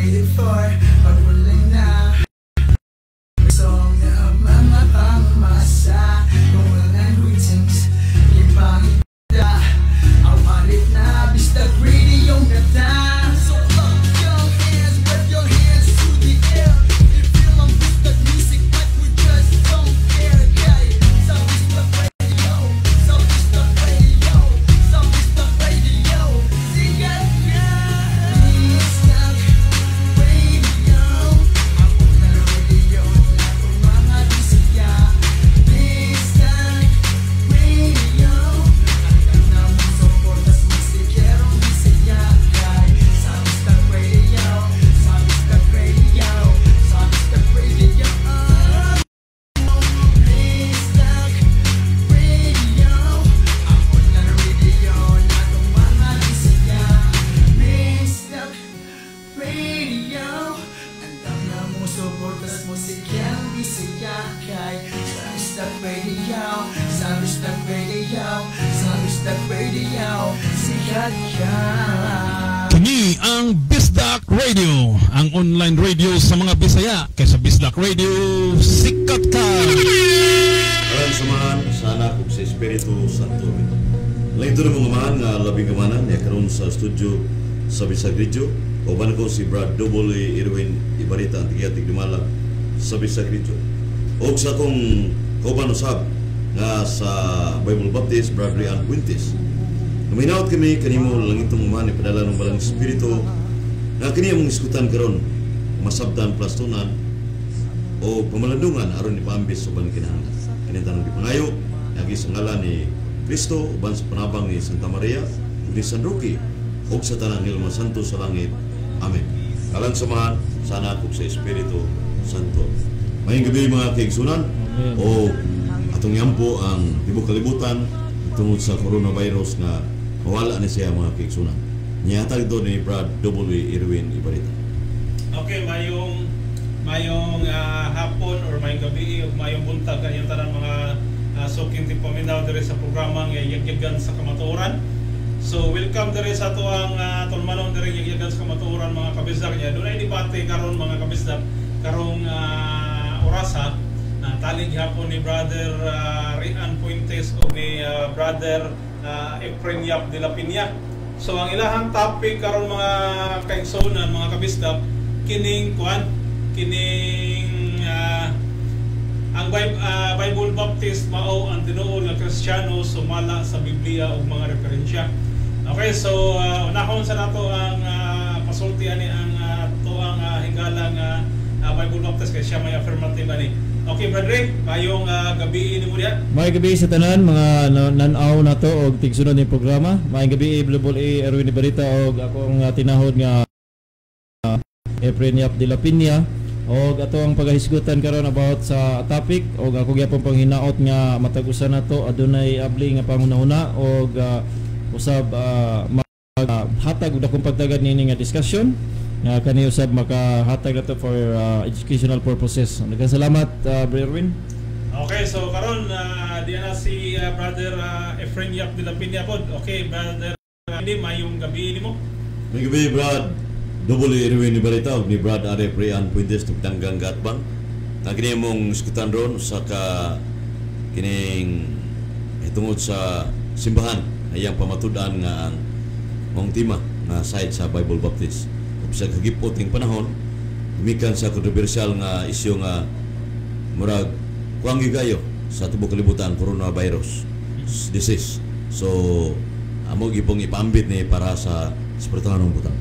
waited for. Pagulay na song na mga pangmasa. Kung walang greetings, ipangita awalit na bistag radio na ta. So clap your hands, wave your hands to the air. If you love bistag music like we just don't care. Yeah, so bistag radio, so bistag radio, so bistag radio. Sigat ka, bistag radio. Ako na radio, ako mga bisaya. Bistag radio. Hanggang na mo suportas musikerong bisaya. Kay sa bistag radio, sa bistag radio, sa bistag radio. Bistag radio. Ako na radio, ako mga bisaya. Bistag radio. Hanggang na mo suportas musikerong bisaya. Kay sa bistag radio, sa bistag radio, sa bistag radio. Sikat ka. Kini ang Bisdak Radio, ang online radio sa mga Bisaya. Kaysa Bisdak Radio, sikat ka! Alam samahan, sana kung sa Espiritu Santo. Lain ito na mga mahan nga labing kamanan, ya karon sa studio sa Bisdak Radio. Kauban ko si Brad Double Irwin Ibarita, ang tigiyatig lumala sa Bisdak Radio. O sa kong kauban usab nga sa Bible Baptist, Brad Rian Puentes. Luminaot kami kanimo lang itong umahan ipadala ng balang Espiritu na kini mong iskutan karon masabtan plastonan o pamalandungan aron ipaambis sa balang kinahanglan. Kini tanong gipangayo nagi sa ngalan ni Kristo uban sa panabang ni Santa Maria ug ni San Roque ug sa tanang Hilma Santo sa langit. Amen. Kalang samahan sana kung sa Espiritu Santo. Mayong gabi mga kaigsunan o atong yampo ang tibok kalibutan tungod sa coronavirus nga mawala ni siya mga kaigsunan. Niyatag doon ni Brad W. Irwin Ibarita. Okay, mayong hapon or mayong gabi o mayong buntag kayong tanan mga suking tipaminaw diri sa programang Yagyagan sa Kamatuoran. So welcome diri sa tuang tulmanon diri Yagyagan sa Kamatuoran mga kabisdak niya. Doon ay debate karon mga kabisdak karong orasa na talig hapon ni Brother Rian Puentes o ni Brother Efren Yap de la Piña. So ang ilahang topic karon mga kaigsunan mga kabisdak kining ang Bible Baptist mao ang tinuod nga Kristiyano sumala sa Biblia ug mga referensya. Okay, so unahon sa nato ang pasulti ani ang tuang hinggalang Bible Baptist kay siya may affirmative ani. Okay, Brother, mayong gabi ni mo diha. May gabi sa tanan mga nanaw na to og tigsunod ni programa. May gabi Global A Erwin Ibarita og akong tinahod nga Efren Yap de la Piña og ato ang pagahisgutan karon about sa topic og ako gyapon panghinaot nga matag-usa nato adunay abli nga pangunahuna og usab hatag og dakong pagtagad nini nga discussion nga kani usab makahatag nato for educational purposes. Daghang salamat Brother Erwin. Okay, so karon diyan na si Brother Efren Yap de la Piña pod. Okay, Brother, hindi mayong gabi nimo. May gabi Brad Double Irwin Ibarita ug ni Brad Are Rian Puentes tugtanggang gatbang. Na kini mong iskutan ron sa kining hitungod sa simbahan ayang pamatud-an nga ang mong tema nga side sa Bible Baptist. Sa kagipot ng panahon, gumikan sa kontrobersyal nga isyu nga murag kuang gigayo sa tubok kalibutan coronavirus disease. So amo gipong ipambit ni para sa espirituhanong butang.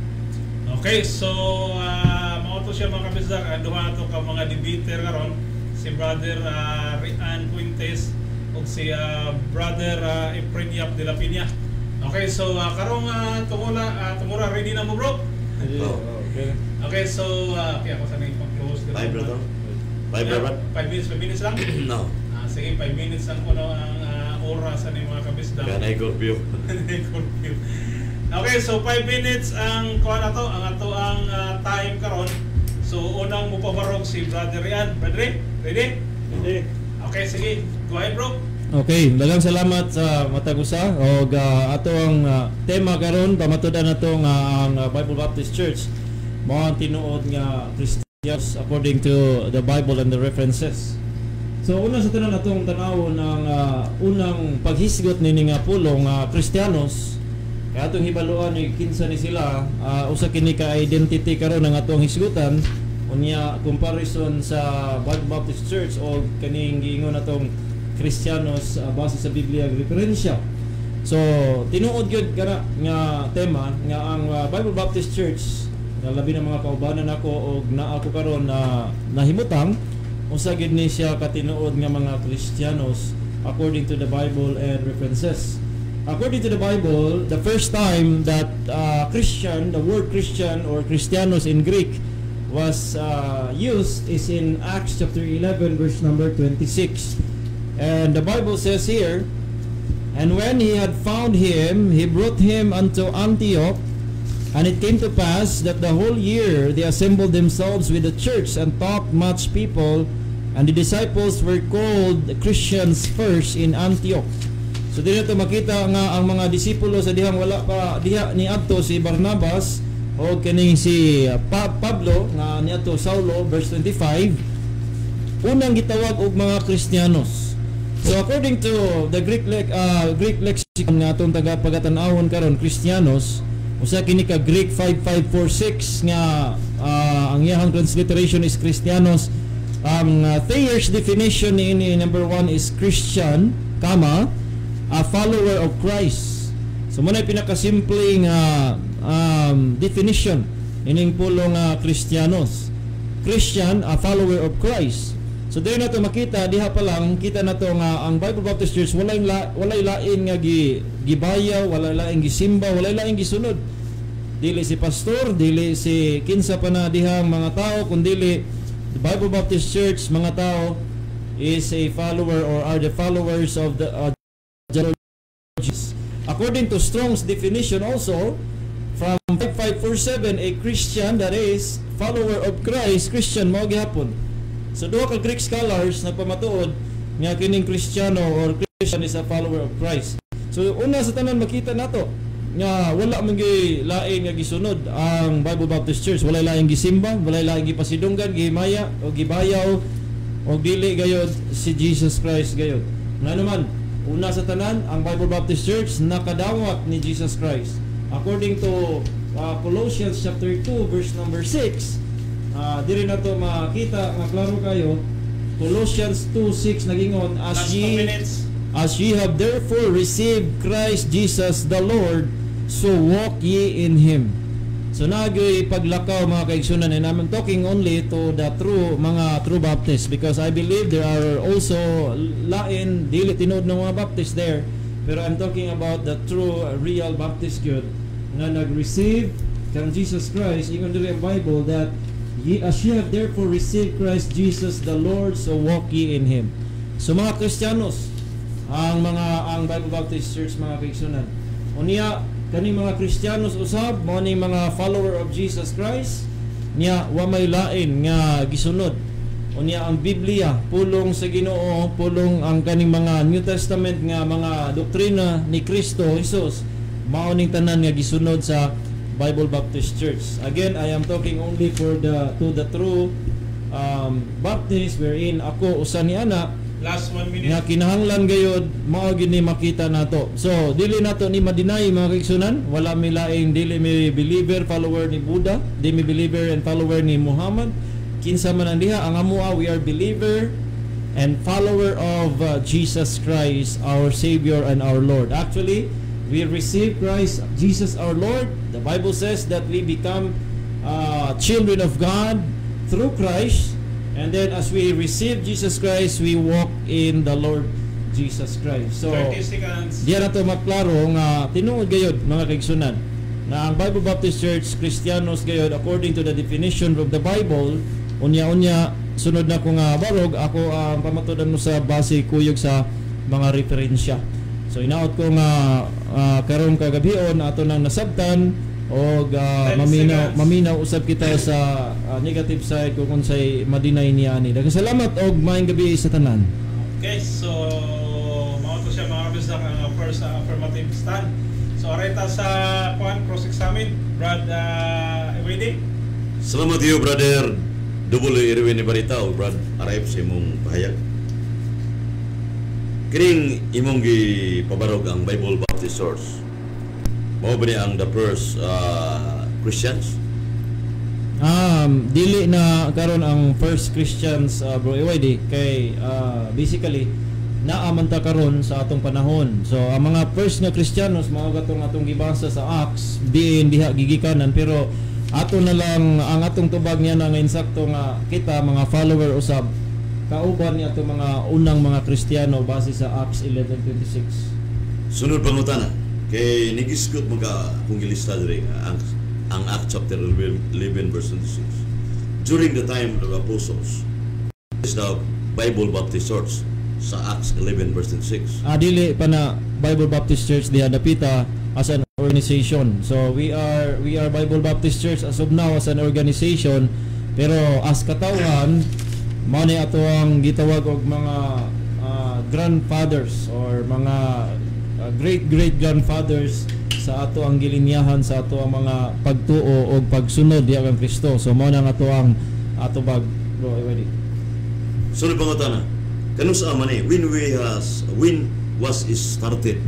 Okay, so mao to siya mga kabisdak, duha to ka mga debater karon si Brother Rian Puentes ug si Brother Efren Yap de la Piña. Okay, so karong tumura ready na mo bro? Okay, so kaya ako sanay pang-close. 5 brother? 5 minutes lang? No. Sige, 5 minutes lang po ang oras sa mga kabisdak. Ganay curfew. Okay, so 5 minutes ang ato ang time karon. So unang mo pabarog si Brother Rian. Brother, ready? Ready. Okay, sige. Go ahead, bro. Okay, daghang salamat sa matag-usa og ato ang tema karon pamatudan nato nga ang Bible Baptist Church mao ang tinuod nga Christians according to the Bible and the references. So una sa tanan atong tan-awon ang unang paghisgot nini nga pulong Kristiyanos, kay atong hibaluan ni kinsa ni sila, usa kini ka identity karon ng atong hisgutan unya comparison sa Bible Baptist Church o kaning giingon atong Kristiyanos base sa Biblia referensya. So tinuod gyud kana nga tema nga ang Bible Baptist Church nga labi na mga kaubanan ako og naa ko karon na nahimutang usa gid ni siya katinuod nga mga Kristiyanos according to the Bible and references. According to the Bible, the first time that Christian, the word Christian or Christianos in Greek was used is in Acts chapter 11 verse number 26. And the Bible says here, "And when he had found him, he brought him unto Antioch. And it came to pass that the whole year they assembled themselves with the church and taught much people, and the disciples were called Christians first in Antioch." So dito makita nga ang mga disipulo sa dihang wala pa diha niadto si Barnabas o kaning si Pablo nga niadto Saulo, verse 25, unang gitawag og mga Kristiyanos. So according to the Greek lexicon nga atong taga-pagatan-awon karon, Kristiyanos, usa kini ka Greek 5546 nga ang iyang transliteration is Kristiyanos. Ang Thayer's definition ni number 1 is Christian, a follower of Christ. So muna pinakasimple nga definition ining pulong Kristiyanos. Christian, a follower of Christ. So dahil na ito makita, diha pa lang kita na ito nga ang Bible Baptist Church walay lain nga gibayaw, walay lain gisimba, walay lain gisunod. Dili si pastor, dili si kinsa pa na dihang mga tao, kundi the Bible Baptist Church mga tao is a follower or are the followers of the Lord Jesus. According to Strong's definition also, from 5547, a Christian, that is, follower of Christ, Christian mao gihapon. So duha ka Greek scholars nagpamatuod nga kining Kristiyano or Christian is a follower of Christ. So una sa tanan makita nato nga wala man lain nga gisunod ang Bible Baptist Church, wala laing gisimba, wala laing gipasidunggan, gihimaya o gibayaw o dili gayod si Jesus Christ gayod. Nga naman, una sa tanan ang Bible Baptist Church nakadawat ni Jesus Christ. According to Colossians chapter 2 verse number 6, diri na to makita nga klaro kayo. Colossians 2:6 nagingon, as ye have therefore received Christ Jesus the Lord, so walk ye in Him. So nagyoy paglakaw mga kaigsunan, and I'm talking only to the mga true Baptists, because I believe there are also lain dili tinuod ng mga Baptist there, pero I'm talking about the true real Baptist gyud nga nag-receive kang Jesus Christ. Ingon diri ang Bible that as ye have therefore received Christ Jesus the Lord, so walk ye in Him. So mga Kristiyanos, ang Bible Baptist Church mga kaigsunan, unya kani mga Kristiyanos usab mao ni mga follower of Jesus Christ niya wa may lain nga gisunod. Unya ang Biblia pulong sa Ginoo, pulong ang kaning mga New Testament nga mga doktrina ni Kristo Jesus, mao ning tanan nga gisunod sa Bible Baptist Church. Again, I am talking only for the true Baptist, wherein ako usa ni ana Last 1 minute. nga kinahanglan gayud mao gid ni makita nato. So dili nato ni madinay mga kaigsunan, wala mi laing dili mi believer follower ni Buddha, dili mi believer and follower ni Muhammad. Kinsa man ang diha, ang amoa we are believer and follower of Jesus Christ, our Savior and our Lord. Actually, we receive Christ Jesus our Lord. The Bible says that we become children of God through Christ. And then as we receive Jesus Christ, we walk in the Lord Jesus Christ. So 30 seconds. diyan na to maklaro nga tinuod gayud mga kaigsunan na ang Bible Baptist Church Kristiyanos gayud according to the definition of the Bible. Unya sunod na ko nga barog ako ang pamatudan mo sa base kuyog sa mga referensya. So inaot ko nga karon kagabion ato nang nasabtan og maminaw usab kita sa negative side kung unsay madinay niya ani. Daghang salamat og maayong gabi sa tanan. Okay, so mao to siya mga kabisdak ang first affirmative stand. So areta sa cross examine Brad Everyday. Salamat iyo, brother. Double Irwin Ibarita o Brad Arayp sa imong pahayag. Kining imong gipabarog ang Bible Baptist Source. Mao ba ni ang the first Christians? Dili na karon ang first Christians, bro EYD, kay basically naaman ta karon sa atong panahon. So ang mga first nga Kristiyanos mao gatong atong gibasa sa Acts diin diha gigikanan, pero ato na lang ang atong tubag niya na nga insakto nga kita mga follower usab kauban ni ato mga unang mga Kristiyano base sa Acts 11:26. Sunod pangutana kay nigisgot mo ka kung gilista diri ang Acts chapter 11 verse 26. During the time of the apostles, is the Bible Baptist Church sa Acts 11 verse 26. Dili pa na Bible Baptist Church diha dapita as an organization. So we are Bible Baptist Church as of now as an organization, pero as katawhan mao ni ato ang gitawag og mga grandfathers or mga great grandfathers sa ato ang gilinyahan sa ato ang mga pagtuo o pagsunod diha kang Kristo. So mao na nga ato ang ato bag, bro EYD. Sunod pangutana, kanus man ni when was it started?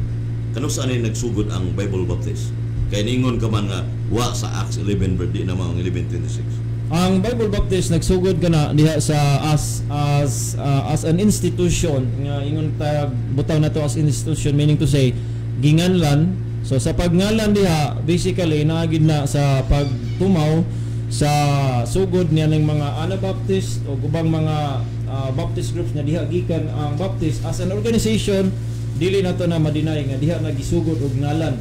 Kanus ani nagsugod ang Bible Baptist? Kay ningon ka man nga wa sa Acts 11 verse di na mao 11:26. Ang Bible Baptist nagsugod kana diha sa as an institution nga ingon tag butaw na to as institution, meaning to say ginganlan. So sa pagngalan diha basically naagid na sa pagtumaw sa sugod niya ng mga Anabaptist o ubang mga Baptist groups na diha gikan ang Baptist as an organization. Dili na to na madinay nga diha nagisugod og ngalan.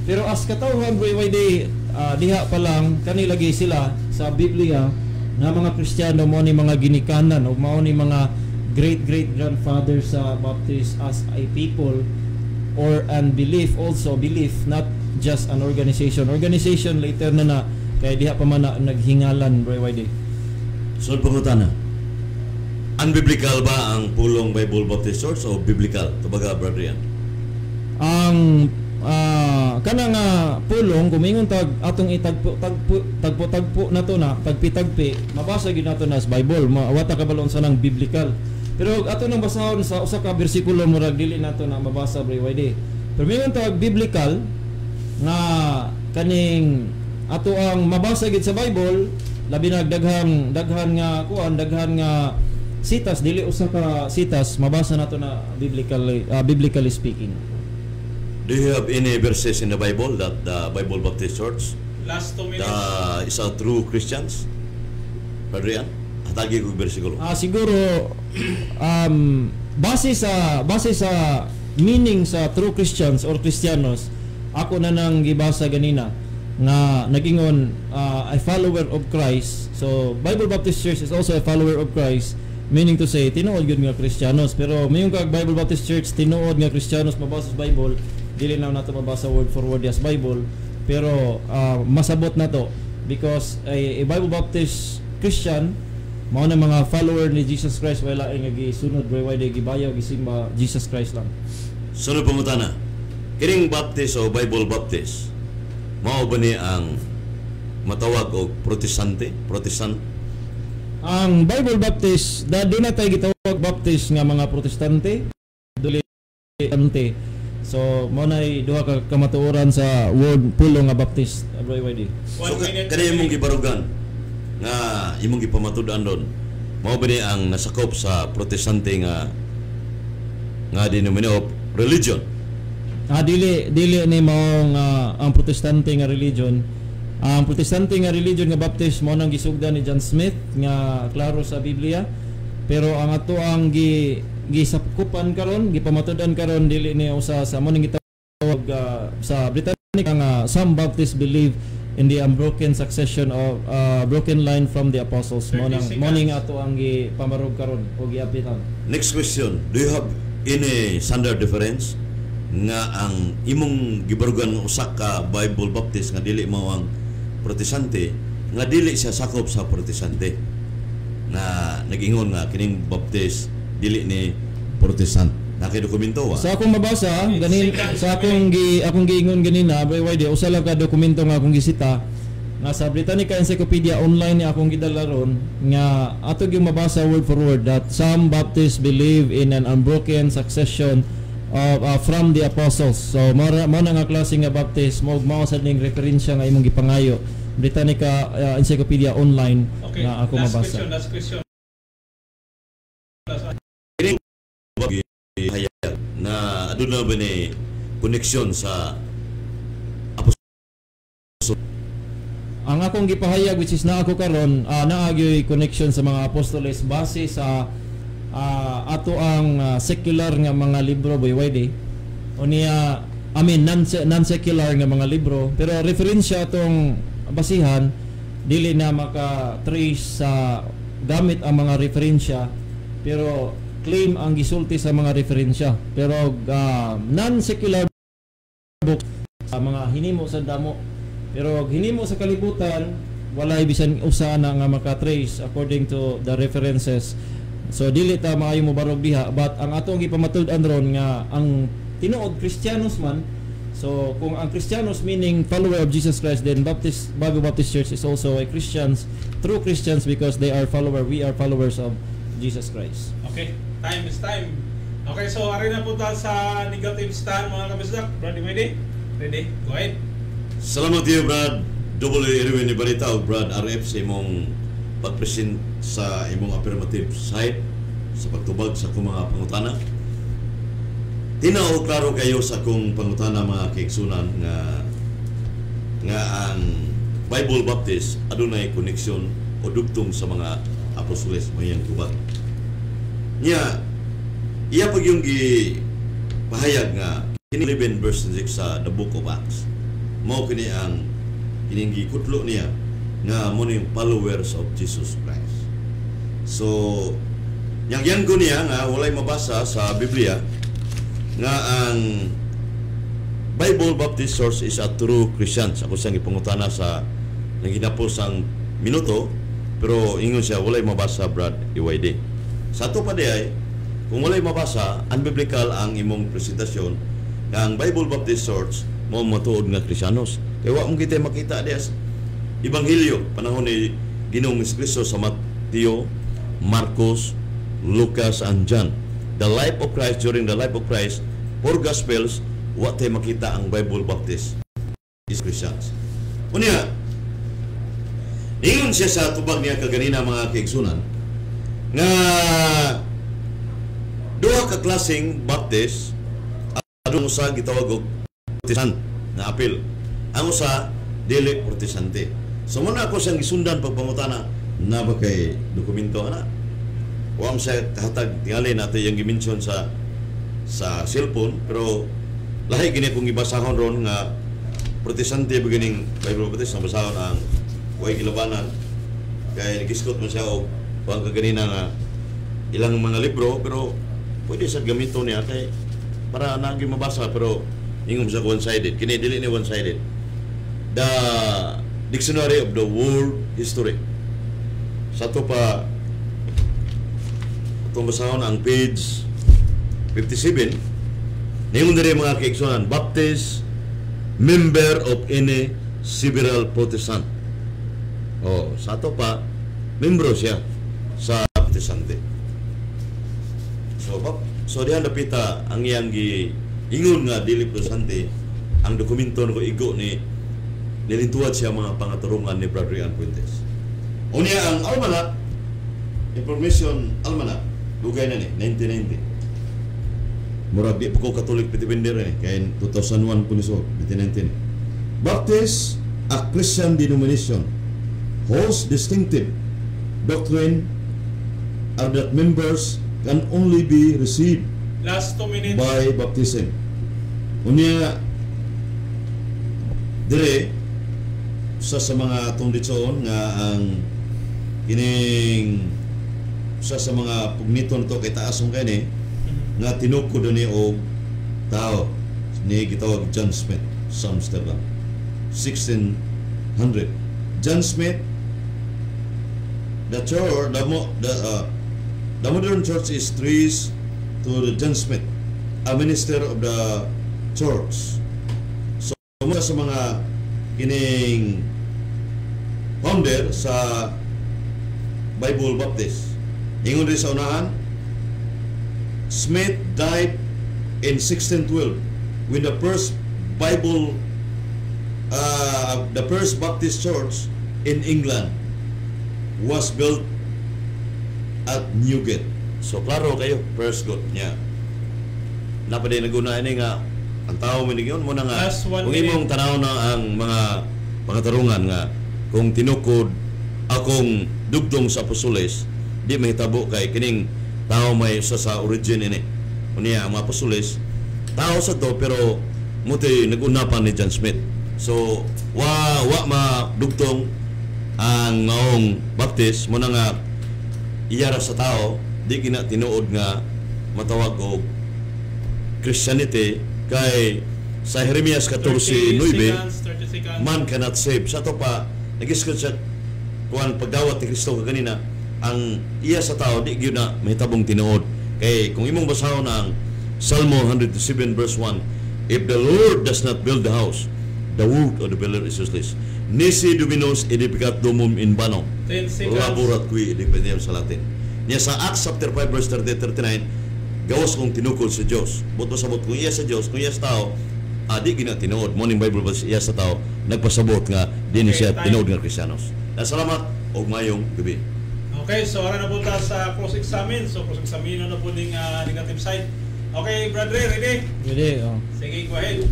Pero as katawhan, bro EYD, diha pa lang kanilagi sila sa Biblia nga mga Kristiyano mo ni mga ginikanan o mao ni mga great grandfathers sa Baptist as a people or and belief, not just an organization later na kay diha pa man na naghingalan, bro EYD. Sunod pangutana, unbiblical ba ang pulong Bible Baptist Church o biblical? Tubaga, brother yan. Ang kana nga pulong kumingon tag atong tagpo na to na pagpitagpi mabasa gyud nato na sa Bible, wata kabalon sa nang biblical. Pero ato nang basahon sa usa ka bersikulo murag dili nato na mabasa, bro EYD. Pero mingon tag biblical nga kaning ato ang mabasa gid sa Bible, labi na daghan nga sitas, dili usa ka sitas mabasa nato na biblically speaking. Do you have any verses in the Bible that the Bible Baptist Church Last 2 minutes. is a true Christians? Brother yan, hatagi ko bersikulo. Siguro base sa meaning sa true Christians or Kristiyanos, ako na nang gibasa ganina nga nagingon a follower of Christ. So Bible Baptist Church is also a follower of Christ, meaning to say tinuod gyud nga Kristiyanos. Pero mayong kag Bible Baptist Church tinuod nga Kristiyanos mabasa sa Bible, dili na nato mabasa word for word as Bible, pero masabot na to because a Bible Baptist Christian mao na mga follower ni Jesus Christ, wala ay nga gisunod, bro EYD, gibayaw gisimba Jesus Christ lang. Sunod pangutana, kining Baptist o Bible Baptist mao ba ni ang matawag og Protestant? Ang Bible Baptist doon na tayo gitawag Baptist nga mga Protestante, dili so mo nay duha ka kamatuoran sa word pulong nga Baptist, bro EYD. So kani imong gibarugan nga imong gipamatud-an doon, mao ba ni ang nasakop sa Protestante nga denomination of religion? Dili ni mao nga ang Protestante nga religion. Ang Protestante nga religion nga Baptist mao nang gisugdan ni John Smith nga klaro sa Biblia, pero ang ato ang gisakupan karon, gipamatudan karon, dili ni usa sa mo ning gitawag sa Britannica nga some Baptists believe in the unbroken succession of broken line from the apostles. Mo ning ato ang gipamarog karon o giapitan. Next question, do you have any standard difference nga ang imong gibarugan ng usa ka Bible Baptist nga dili mao ang Protestante, nga dili siya sakop sa Protestante, na nag-ingon nga kining Baptist dili ni Protestant? Nakay dokumento wa? Sa akong mabasa ganin, sa akong giingon ganina, bro EYD, usa lang ka dokumento nga akong gisita nga sa Britannica Encyclopedia online ni akong gidala ron nga ato gyud mabasa word for word that some Baptists believe in an unbroken succession of from the apostles. So mo na nga klase nga Baptist mo mao sad ning referensya nga imong gipangayo Britannica Encyclopedia online nga ako mabasa. Last question. Na aduna ba ni koneksyon sa ang akong gipahayag which is na ako karon naa gyud connection sa mga apostoles base sa ato ang secular nga mga libro BYD unya non-secular nga mga libro pero referensya atong basihan dili na maka-trace sa gamit ang mga referensya pero claim ang gisulti sa mga referensya pero non-secular books mga hinimo sa damo pero hinimo sa kalibutan walay bisan usa na nga maka-trace according to the references. So dili ta maayo mo barog diha but ang atong gipamatud-an ron nga ang tinuod Kristiyanos man. So kung ang Kristiyanos meaning follower of Jesus Christ then Bible Baptist Church is also a Christians, true Christians because we are followers of Jesus Christ. Okay, time is time. Okay, so ari na po ta sa negative stand mga kabisdak. Brad, ready? Go ahead. Salamat iyo, Brad W. Erwin Ibarita o Brad RF sa imong pag-present sa imong affirmative side sa pagtubag sa akong mga pangutana. Tinaw klaro kayo sa akong pangutana mga kaigsunan nga ang Bible Baptist adunay koneksyon o dugtong sa mga apostoles mayang tubag. Iya pag yung pahayag nga kini 11 verse 6 sa the book of Acts. Mao kini ang kining gikutlo niya nga mo ning followers of Jesus Christ. So yang ko niya nga walay mabasa sa Biblia nga ang Bible Baptist Church is a true Christians. Ako siyang ipangutana sa naginapos ang minuto pero ingon siya walay mabasa Brad EYD. Sa ato pa diay kung walay mabasa unbiblical ang imong presentasyon nga ang Bible Baptist Church mo matuod nga Kristiyanos. Kaya wa mo kita makita diya Ebanghelyo panahon ni Ginoong Kristo sa Mateo, Marcos, Lucas and John. The life of Christ during the life of Christ, four Gospels, wa tay makita ang Bible Baptist is Christians. Unya, ingon siya sa tubag niya kaganina mga kaigsunan nga duha ka klaseng Baptist adung usa gitawag og Protestant na apil. Ang usa dili Protestante. So muna ako siyang gisundan pagpangutana na ba kay dokumento ana. Wa am sa hatag tingali nato yung gimension sa cellphone pero lahi gini kung ibasahon ron nga Protestante beginning Bible Baptist na basahon ang way gilabanan kay nagiskot mo siya og wag kaganina nga ilang mga libro pero pwede sa gamito niya kay para na gyud mabasa pero ingom sa one-sided. Kini dili ni one-sided. The Dictionary of the World History. Sa to pa itong basahon ang page 57. Ningon diri mga kaigsunan, Baptist, member of any several Protestant. Sa to pa, membro siya sa Protestante. So dihan napita ang iyang ingon nga dili Protestante ang dokumento ko igo ni nilintuad siya mga pangaturungan ni Brother Ian Puentes. Unya ang almanac, information almanac, lugay na ni 1990. Murag di ko Catholic pitibender ni kay 2001 puniso 1919. Baptist, a Christian denomination, holds distinctive doctrine are that members can only be received Last 2 minutes. by baptism. Unya dire sa mga tungditsoon nga ang kining sa mga pugniton to kay taasong kani nga tinukod ni og tao ni gitawag John Smith sa Amsterdam 1600. John Smith, the modern church is traced to the John Smith, a minister of the church. So sa mga kining founder sa Bible Baptist. Ingon rin sa unahan, Smith died in 1612 when the first Baptist church in England was built at Newgate. So klaro kayo, first good niya. Napaday naguna ini nga ang tao minigyon mo na nga Last 1 kung minute. imong tanaw na ang mga tarungan nga kung tinukod akong dugtong sa apostoles di mahitabo kay kining tao may sa origin ini. Unya ang mga apostoles tao sa to pero muti nagunapan ni John Smith. So wa madugtong ang maong Baptist mo na nga iyara sa tao di kina tinuod nga matawag og Christianity kay sa Jeremias 14:9 30 seconds. man cannot save. Sa to pa nag-iskat siya kuan pagdawat ni Kristo kanina ang iya sa tao di gyud na mahitabong tinuod kay kung imong basahon ang Salmo 107 verse 1, if the Lord does not build the house, the work of the builder is useless. Nisi Dominos edificat domum in vano, 10 seconds. laborat qui edificatium sa Latin. Niya sa Acts chapter 5 verse 30-39, gawas kong tinukod sa Diyos. Buto sabot kung iya sa Diyos, kung iya sa tao, di gina tinuod. Morning Bible verse iya sa tao, nagpasabot nga din Okay, siya time. tinuod nga Kristiyanos. Salamat o mayong gabi. Okay, so ara na po ta sa cross-examine. So cross-examine na po ning negative side. Okay, Brother, ready? Pwede, oh. Sige, go ahead.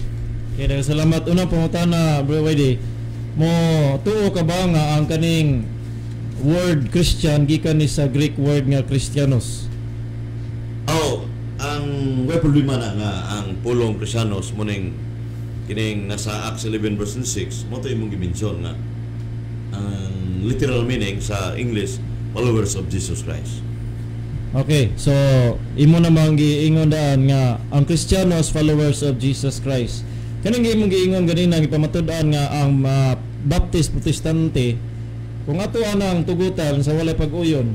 Okay, daghang salamat. Unang pangutana, Bro Wade. Mo tuo ka ba nga ang kaning word Christian gikan ni sa Greek word nga Christianos? Ang way problema na nga ang pulong Kristiyanos muning kining nasa Acts 11 verse 6 mo to imong gimension nga ang literal meaning sa English, followers of Jesus Christ. Okay, so imo namang giingon daan nga ang Kristiyanos followers of Jesus Christ. Kaning imong giingon ganina gipamatud-an nga ang Baptist Protestante kung ato anang tugutan sa walay pag-uyon,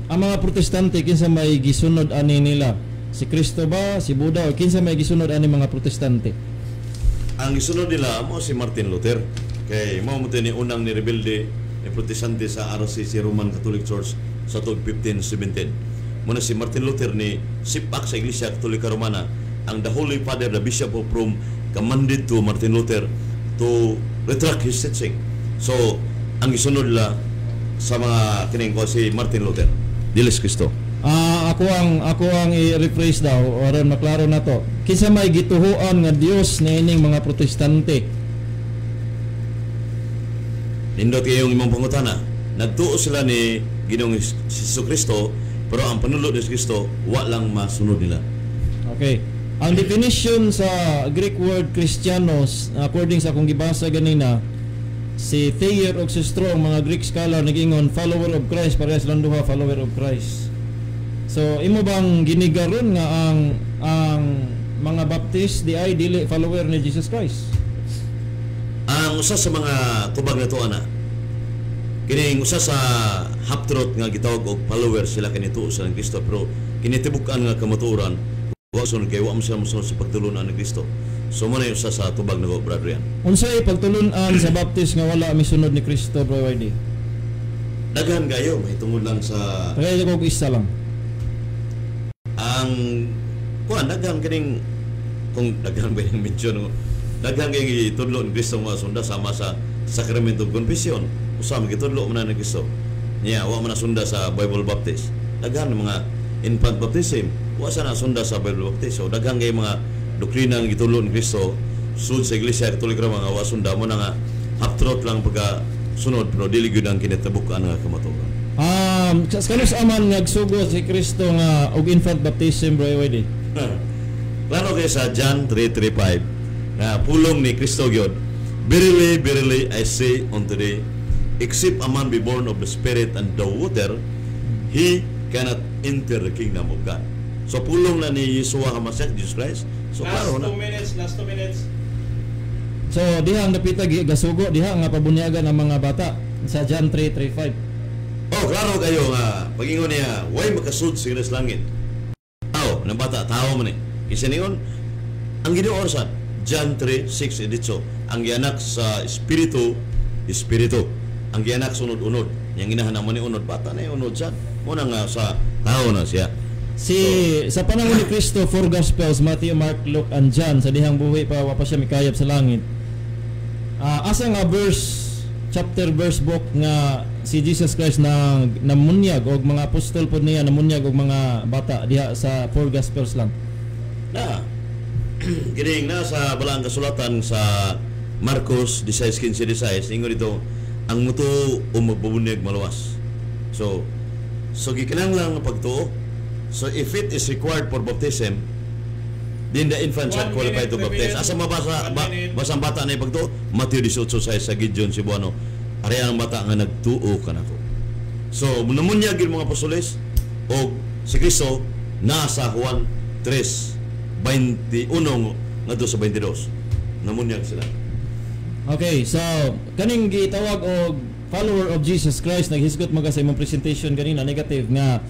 ang mga Protestante kinsa may gisunod ani nila? Si Kristo ba, si Buddha o kinsa may gisunod ani mga Protestante? Ang isunod nila mo si Martin Luther kay mao mo ni unang ni rebelde ni protestante sa RCC Roman Catholic Church sa tuig 1517. Muna si Martin Luther ni sipak sa Iglesia Katolika Romana, ang the Holy Father, the Bishop of Rome, commanded to Martin Luther to retract his teaching. So, ang isunod nila sa mga kining ko si Martin Luther, diles Kristo. Ako ang i-rephrase daw aron maklaro na to. Kinsa may gituhuan nga Dios niining mga Protestante? Nindot kayong imong pangutana. Nagtuo sila ni Ginoong Jesucristo, pero ang panulod ni Kristo wa lang masunod nila. Okay. Ang definition sa Greek word Christianos, according sa akong gibasa ganina, si Thayer og si Strong, mga Greek scholar nag-ingon follower of Christ, parehas lang duha follower of Christ. So imo bang ginigaron nga ang mga Baptist di ay dili follower ni Jesus Christ? Ang usa sa mga tubag na to ana, kining usa sa half-truth nga gitawag og follower sila kini tuo sa Kristo, pero kinitibukan nga kamatuoran wa sunod kay wa mo sila mosunod sa pagtulunan ni Kristo. So mo na yung usa sa tubag na brother yan. Unsay pagtulun-an sa Baptist nga wala misunod ni Kristo, Bro YD? Daghan kayo mahitungod lang sa Kaya ko isa lang. ang kuan daghan kining kung daghan ba yung mention daghan kay itudlo ni Kristo nga sunda sama sa sakramento of confession, usama gitudlo man ni Kristo niya wa man sunda sa Bible Baptist. Daghan mga infant baptism wa sa sunda sa Bible Baptist. So daghan kay mga doktrina nga gitudlo ni Kristo sud sa Iglesia Katolika mga wa sunda mo na nga half truth lang pagka sunod pero dili gyud ang kinatabukan nga kamatuoran. Kanus aman nagsugo si Kristo nga og infant baptism, Bro YD? Klaro kay sa John 3:35 na pulong ni Kristo gyud, verily verily I say unto thee, except a man be born of the Spirit and the water, he cannot enter the kingdom of God. So pulong na ni Yeshua HaMashiach, Jesus Christ. So Last klaro 2 na. minutes, last 2 minutes. So diha ang napita gasugo diha nga pabunyagan ang mga bata sa John 3:35. Oh, klaro kayo nga pagingon niya, why makasud sa Ginas langit? Tao, ng bata, tao man eh. Kasi ningon, ang Ginoo sa John 3:6 editso, ang yanak sa Espiritu, Espiritu. ang gianak sunod-unod. Yang inahan naman ni unod, bata na yung unod siya. Muna nga sa tao na siya. Sa panahon ni Kristo, 4 Gospels, Matthew, Mark, Luke, and John, sa dihang buhi pa siya mikayap sa langit. Asa nga chapter verse book nga si Jesus Christ na namunyag og mga apostol po niya namunyag og mga bata diha sa 4 Gospels lang. Kining na sa balang kasulatan sa Marcos 16:16 ingon dito ang muto o magbubunyag maluwas. So gikinahanglan nga pagtuo. So if it is required for baptism, then the infant shall qualify to baptize. Asa basang bata na ipagtuo? Matthew 18:6 sa Gideon Cebuano. Ari ang bata nga nagtuo kanako. So namunyag yung mga apostoles o si Kristo nasa Juan 3:21 ngadto sa 22. Namunyag sila. Okay, so kaning gitawag og follower of Jesus Christ, naghisgot maga sa imong presentation kanina negative nga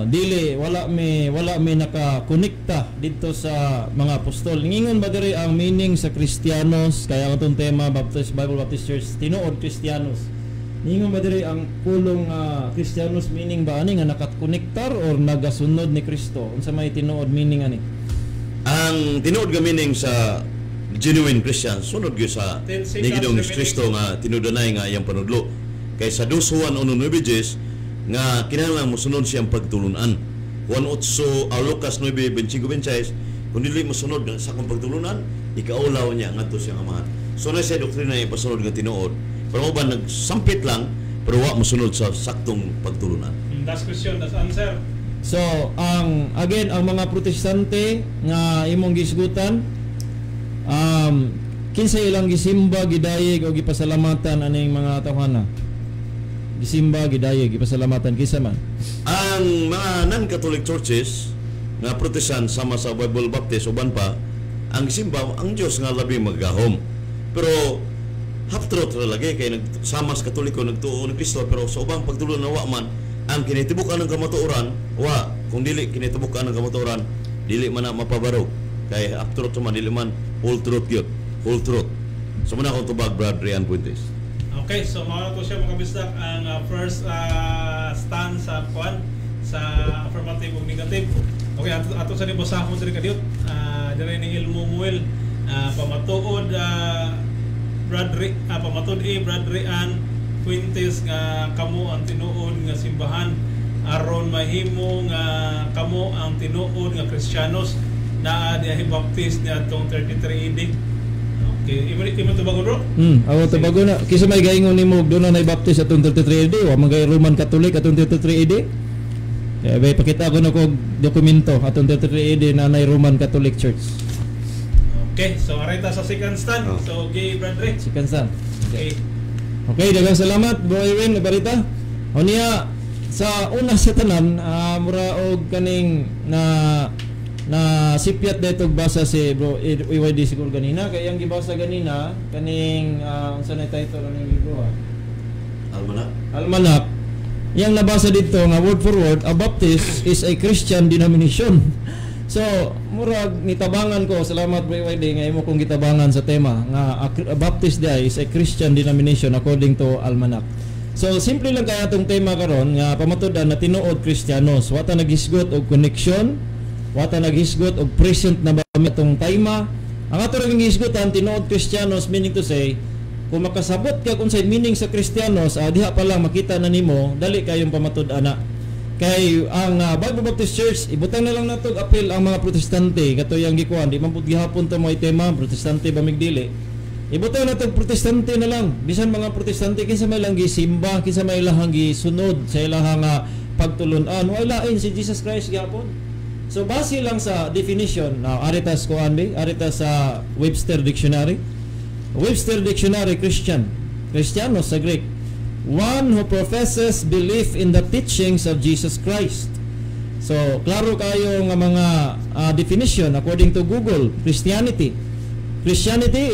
dili wala may nakakonekta dito sa mga apostol. Ningon ba diri ang meaning sa Kristiyanos kaya atong tema Bible Baptist Church tinuod Kristiyanos. Ningon ba diri ang pulong Kristiyanos meaning ba ani nga nakakonektar or nagasunod ni Kristo? Unsa may tinuod meaning ani? Ang tinuod nga meaning sa genuine Christian sunod gyud sa ni Ginoong Kristo nga tinudanay nga iyang panudlo. Kay sa 2 Juan 1:9 nga kinahanglan mosunod siyang pagtulunan. Juan 8 Lucas 9:25 kun dili mosunod sa akong pagtulunan, ikaulaw niya ngadto siyang amahan. So na siya doktrina nga pasunod nga tinuod. Pero ba nagsampit lang pero wa mosunod sa saktong pagtulunan. That's question, that's answer. So ang mga protestante nga imong gisgutan kinsa ilang gisimba gidayeg o gipasalamatan aning mga tawhana? Gisimba gidayeg gipasalamatan kinsa man? Ang mga non-Catholic churches nga Protestant sama sa Bible Baptist uban pa ang gisimba ang Dios nga labi maggahom. Pero half truth lagi kay nagsama sa Katoliko nagtuo ni Kristo pero sa ubang pagtulon na wa man ang kinitibukan ng kamatuoran kung dili kinitibukan ng kamatuoran dili man na mapabarog kay half truth man dili man whole truth gyud, whole truth. So muna akong tubag Brad Rian Puentes. Okay, so mao to siya mga bisdak ang first stand sa affirmative ug negative. Okay, ato sa nibasahon diri kadiyot. Diri ni Ilmo Muel pamatuod Brad Rian Puentes nga kamo ang tinuod nga simbahan aron mahimo nga kamo ang tinuod nga Kristiyanos na diay Baptist ni atong 33 AD. Okay, imo tubago bro? Awo tubago na. Kisa may gaingon nimo doon na Baptist atong 33 AD, wa magay Roman Catholic atong 33 AD. Kaya bay pakita ko na kog dokumento atong 33 AD na nay Roman Catholic Church. Okay, so arita sa second stand. So okay, Brad Rick. Second stand. Okay. Okay, daghang salamat Bro Irwin Barita. Unya sa una sa tanan mura og kaning na sipyat dito basa si Bro YD siguro ganina kay ang gibasa ganina kaning unsa na title ng libro Almanac. Yang nabasa dito nga word for word, a Baptist is a Christian denomination. So murag nitabangan ko, salamat Bro YD nga imo kong gitabangan sa tema nga a Baptist day is a Christian denomination according to Almanac. So simple lang kaya atong tema karon nga pamatud-an na tinuod Kristiyanos, wata naghisgot og connection, wata naghisgot og present na ba itong taima. Ang ato ring hisgotan tinuod Kristiyanos meaning to say kung makasabot ka kung sa meaning sa Kristiyanos diha pa lang makita na nimo dali kayong pamatud-an na. Kay ang Bible Baptist Church ibutang na lang nato apel ang mga protestante kato yang gikuan di man pud gihapon to mo tema protestante ba migdili. Ibutang nato protestante na lang bisan mga protestante kinsa may lang gisimba kinsa may lahang gisunod sa ilahang pagtulunan wala lain si Jesus Christ gihapon. So base lang sa definition aritas ko aritas sa Webster Dictionary Christianos sa Greek, one who professes belief in the teachings of Jesus Christ. So klaro kayo nga mga definition according to Google. Christianity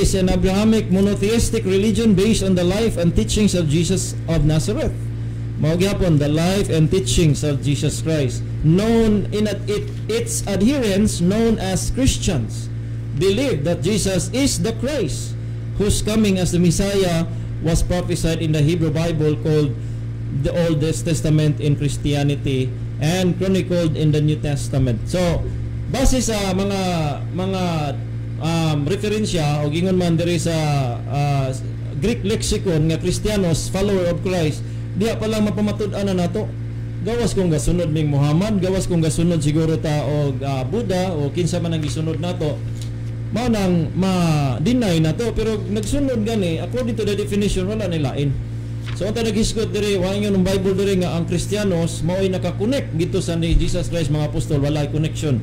is an Abrahamic monotheistic religion based on the life and teachings of Jesus of Nazareth. Mao gyapon the life and teachings of Jesus Christ, known in its adherents known as Christians, believe that Jesus is the Christ, whose coming as the Messiah was prophesied in the Hebrew Bible called the Oldest Testament in Christianity and chronicled in the New Testament. So base sa mga referensya o gingon man diri sa Greek lexicon nga Kristiyanos, follower of Christ, diha pa lang mapamatud-an na nato. Gawas kung gasunod ning Muhammad, gawas kung gasunod siguro ta og Buddha o kinsa man ang gisunod nato, mao nang ma-deny nato, pero nagsunod gani according to the definition wala ni lain. So ang naghisgot diri wa ingon ng Bible diri nga ang Kristiyanos mao'y naka-connect dito sa ni Jesus Christ mga apostol, wala connection,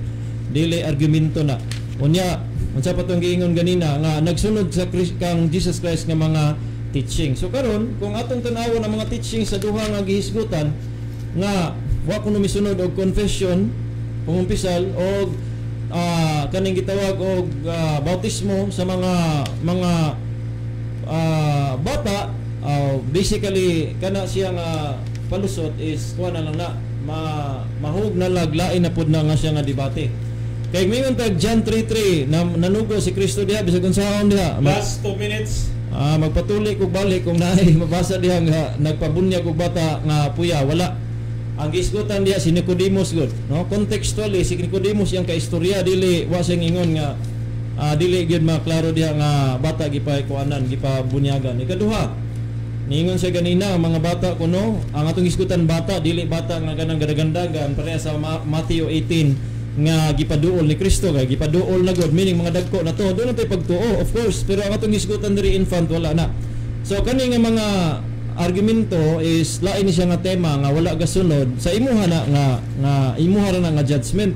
dili argumento na. Unya unsa pa tong giingon ganina nga nagsunod sa kang Jesus Christ nga mga teaching. So karon kung atong tan-awon ang mga teaching sa duha nga gihisgutan nga wa kuno misunod og confession pumumpisal og kaning gitawag og bautismo sa mga bata, basically kana siya nga palusot is kuha na lang na mahug na laglain na pud na nga siya nga debate. Kay mayon tag John 3:3 nanugo si Kristo diha bisag unsaon diha. Last 2 minutes. Magpatuloy kog balik kung naay mabasa diha nga nagpabunyag og bata nga puya, wala. Ang gisgutan diha si Nicodemus gud, no? Contextually si Nicodemus yang kaistorya dili wa sing ingon nga dili gyud maklaro diha nga bata gipahikuanan, gipabunyagan. Ikaduha, niingon siya ganina ang mga bata kuno, ang atong gisgutan bata dili bata nga ganang gadagandagan pareha sa Matthew 18 nga gipaduol ni Kristo, kay gipaduol na god, meaning mga dagko na to doon tay pagtuo of course, pero ang atong gisgutan diri infant wala na. So kani nga mga argumento is lain ni siya nga tema nga wala gasunod sa imuha na nga imuha ra na nga judgment.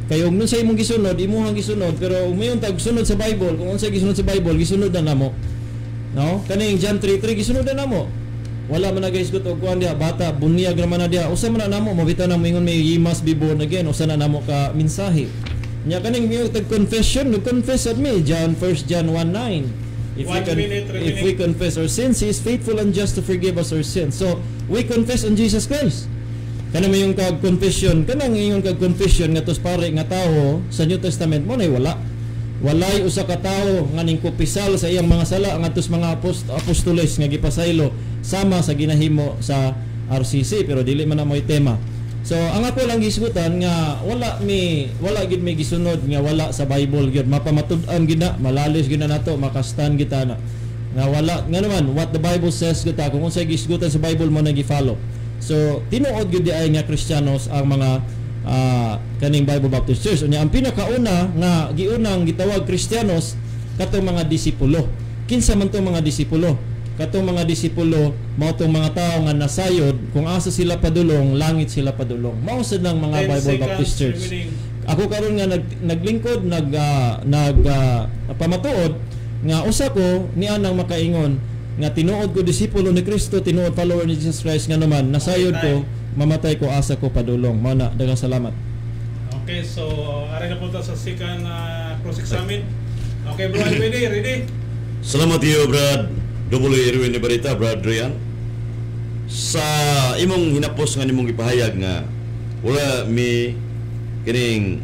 Kay ug nun sa imong gisunod imuhang gisunod, pero mayon tag sunod sa Bible, kung unsa gisunod sa Bible gisunod na namo, no? Kaning John 3:3 gisunod na namo. Wala man nagahisgot og kuan diha bata bunyag ra man na diha, usa man na namo mabitaw nang mingon may ye must be born again, usa na namo ka mensahe nya kaning miyo tag confession, confess at me John 1 John 1:9. If we confess our sins, He is faithful and just to forgive us our sins. So we confess on Jesus Christ. Kana may yung kag confession, kanang yung kag confession nga tos pare nga tawo sa New Testament mo nay walay usa ka tawo nga ning kupisal sa iyang mga sala nga tos mga apostoles nga gipasaylo sama sa ginahimo sa RCC, pero dili man na mo'y tema. So ang ako lang gisgutan nga wala gid may gisunod nga wala sa Bible gyud, mapamatud-an gid na, malalis gid na nato, makastan kita na nga wala nga naman what the Bible says gud ta, kung unsay gisgutan sa Bible mo na gi-follow. So tinuod gid ay nga Kristiyanos ang mga kaning Bible Baptist Church. Unya ang pinakauna nga giunang gitawag Kristiyanos katong mga disipulo. Kinsa man tong mga disipulo? Katong mga disipulo mao tong mga tawo nga nasayod, kung asa sila padulong langit sila padulong. Mao sad ng mga Bible Baptist Church. Ako karon nga naglingkod pamatuod nga usa ko ni anang makaingon nga tinuod ko disipulo ni Kristo, tinuod follower ni Jesus Christ nga naman nasayod ko, mamatay ko asa ko padulong. Mao na, daghang salamat. Okay, so ari na punta sa second cross-examine. Okay, bro, ready? Salamat iyo, Brad W. Erwin ni Barita, Brad Rian. Sa imong hinapos nga nimong ipahayag nga wala mi kining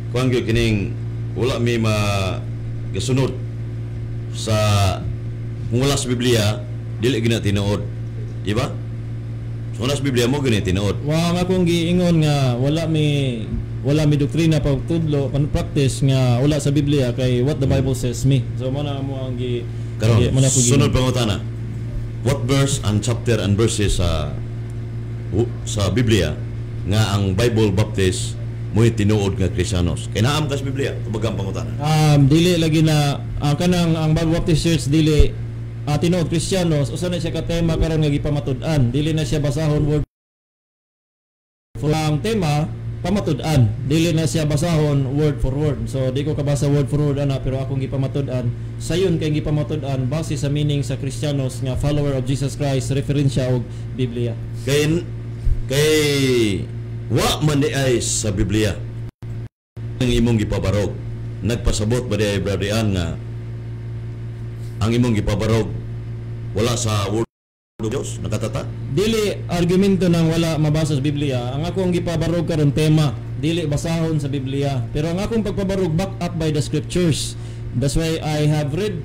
kuangyo kining wala mi magasunod sa wala sa Biblia, dili gina tinuod, di ba? So wala sa Biblia mo gina tinuod. Wa nga akong giingon nga wala mi doktrina pagtudlo practice nga wala sa Biblia kay what the Bible says me. So mo na mo ang karon sunod pangutana. What verse and chapter and verses sa Biblia nga ang Bible Baptist mo tinuod nga Kristiyanos? Kay naam ka sa Biblia, tubagang pangutana. Dili lagi na kanang ang Bible Baptist Church dili tinuod Kristiyanos, usa na siya ka tema karon nga gipamatud-an. Dili na siya basahon word for ang tema pamatud-an, dili na siya basahon word for word. So di ko kabasa word for word ana, pero akong gipamatud-an sayon kay gipamatud-an base sa meaning sa Kristiyanos nga follower of Jesus Christ, referensya og Biblia. Kay wa man di ay sa Biblia ang imong gipabarog. Nagpasabot ba di ay Bradian nga ang imong gipabarog wala sa word of Dios nakatata? Dili argumento nang wala mabasa sa Biblia. Ang akong gipabarog karon tema dili basahon sa Biblia, pero ang akong pagpabarog back up by the scriptures. That's why I have read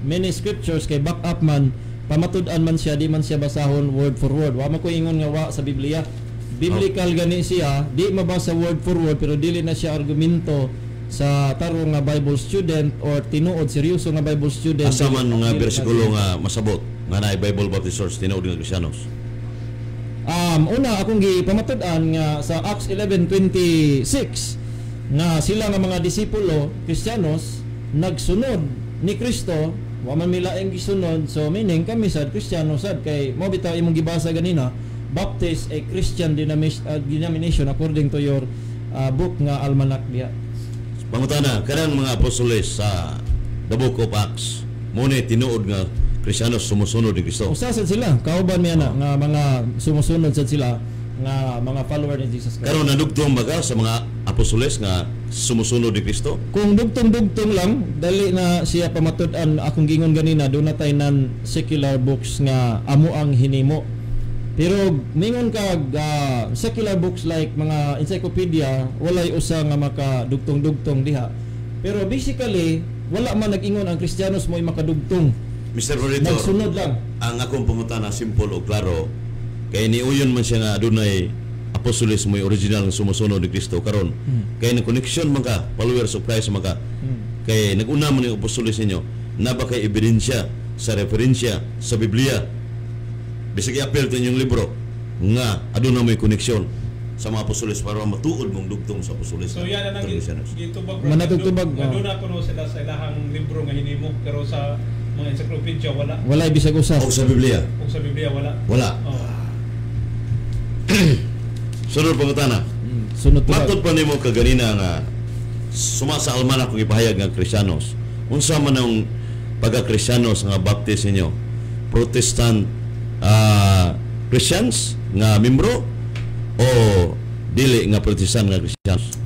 many scriptures kay back up man, pamatud-an man siya, di man siya basahon word for word. Wa man ko ingon nga wa sa Biblia. Biblical gani siya, di mabasa word for word pero dili na siya argumento sa tarong nga Bible student or tinuod seryoso nga Bible student. Asa man nga bersikulo nga masabot nga naay Bible Baptist Church tinuod nga Kristiyanos? Una akong gipamatud-an nga sa Acts 11:26 nga sila nga mga disipulo Kristiyanos nagsunod ni Kristo, wa man milaing gisunod, so meaning kami sad Kristiyano sad kay mo bitaw imong gibasa ganina, Baptist a Christian denomination according to your book nga almanac diha. Pangutana, kanang mga apostoles sa the book of Acts mo ni tinuod nga Kristiyanos sumusunod ni Kristo. Usa sad sila, kauban mi ana nga mga sumusunod sad sila nga mga follower ni Jesus Christ. Karon nadugtong ba ka sa mga apostoles nga sumusunod ni Kristo? Kung dugtong-dugtong lang, dali na siya pamatud-an akong gingon ganina, doon na tayo ng secular books nga amo ang hinimo. Pero mingon kag secular books like mga encyclopedia, walay usa nga makadugtong-dugtong diha. Pero basically, wala man nag-ingon ang Kristiyanos mo'y makadugtong. Mr. Auditor, Nagsunod lang. ang akong pangutana simple o klaro, kay niuyon man siya nga adunay apostoles mo'y original nga sumusunod ni Kristo karon. Kay na connection man ka, followers of Christ man ka. Kay nag-una man yung apostoles ninyo, na ba kay ebidensya sa referensya sa Biblia? Bisag i-appeal to inyong libro nga aduna mo'y connection sa mga apostoles para matuod mong dugtong sa apostoles. So yan na nang gitubag. Manatugtubag, Naduna ko no sila sa ilahang libro nga hinimo pero sa mga encyclopedia wala. Walay bisag usa. O sa Biblia? Kung sa Biblia wala. Wala. Oh. Sunod pangutana. Sunod tubag. Matod pa nimo kaganina nga sumasa almanak kung ipahayag nga Kristiyanos. Unsa man ang pagka-Kristiyanos nga Baptist ninyo? Protestant Christians nga membro o dili nga Protestant nga Christians?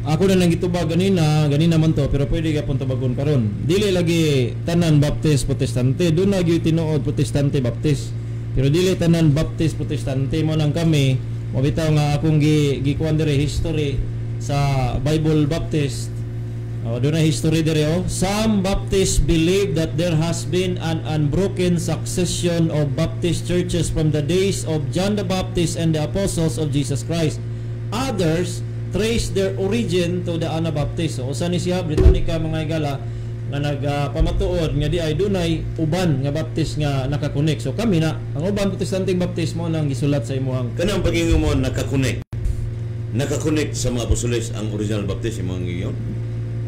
Ako na lang gitubag ganina man to, pero pwede ka pong tubagon karon. Dili lagi tanan Baptist Protestante, doon na gyud tinuod Protestante Baptist. Pero dili tanan Baptist Protestante mo nang kami, mabitaw nga akong gikuan dire history sa Bible Baptist. Doon na history dire Some Baptists believe that there has been an unbroken succession of Baptist churches from the days of John the Baptist and the apostles of Jesus Christ. Others trace their origin to the Anabaptist. So usa ni siya Britannica mga igala nga nagpamatuod nga di ay dunay uban nga Baptist nga nakakonek. So kami na ang uban Protestanteng Baptist mo nang gisulat sa imuhang Kanang pag-ingon mo nakakonek sa mga apostoles ang original Baptist yung mga ngiyon.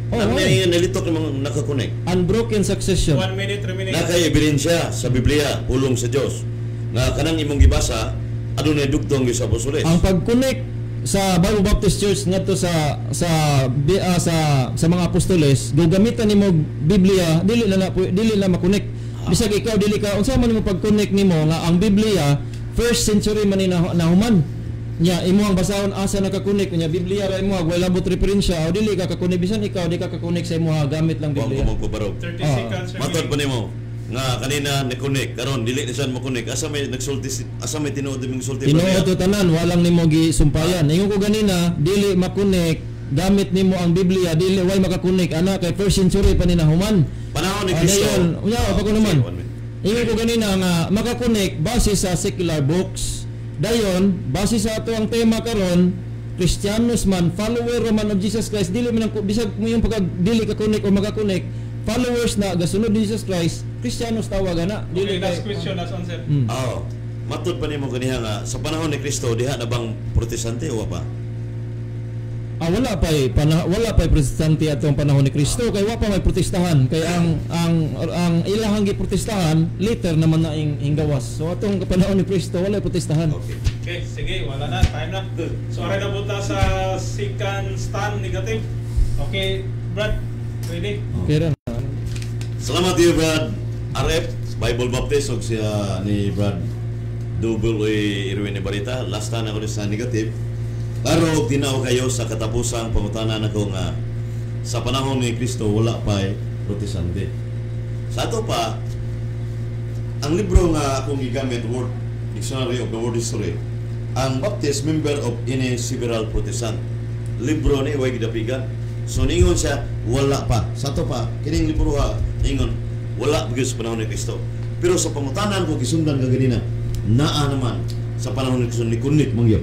Ang nalitok ng mga nakakonek. unbroken succession. 1 minute, 3 minutes. Nakay ebidensya sa Biblia, pulong sa Dios. Nga kanang imong gibasa adunay dugtong gyud sa apostoles. Ang pag-connect sa Bible Baptist Church ngadto sa mga apostoles, gagamitan nimo Biblia, dili na makonek. Bisag ikaw dili ka unsa man nimo pag-connect nimo nga ang Biblia first century man ni nahuman. Nya imo ang basahon asa nakakonek nya Biblia ra imo wala labot referensya o dili ka kakonek bisan ikaw di ka kakonek sa imo gamit lang Biblia. Wa mo pabarog. 30 seconds. Matod pa nimo nga kanina na-connect karon dili na siya mo-connect asa may nagsulti asa may tinuod ming sulti Tinuod to tanan walang nimo gisumpayan. Ingon ko ganina dili makonek gamit nimo ang Biblia dili way makakonek ana kay first century pa ni nahuman. panahon ni Kristo. Unya pa ko naman. Ingon ko ganina nga makakonek base sa secular books. Dayon base sa ato ang tema karon Kristiyanos man follower man of Jesus Christ dili man bisag mo yung pag dili ka connect o maka-connect followers na gasunod ni Jesus Christ Kristiyanos tawag ana Okay, last question, last answer. Matod pa nimo kaniha nga sa panahon ni Kristo diha na bang protestante o pa? wala pa protestante atong panahon ni Kristo kay wa pa may protestahan kay ang ilahang giprotestahan later naman na hinggawas. So atong panahon ni Kristo wala protestahan. Okay, sige, wala na, time na. So aray na punta sa second stand negative. Okay, Brad, ready? Okay ra. Salamat iyo Brad RF Bible Baptist og siya ni Brad Double Irwin Barita. Last time ako sa negative. Pero tinaw kayo sa katapusang pangutanan ako nga sa panahon ni Kristo wala pa protestante. Sa ato pa, ang libro nga akong gigamit, Word Dictionary of the World History, ang Baptist member of any several Protestant. Libro ni way gidapigan. So ningon siya wala pa. Sa ato pa, kining libro ha, ningon wala bigos sa panahon ni Kristo. Pero sa pangutanan ko gisundan ka ganina, naa naman sa panahon ni Kristo ni kunit mangyo.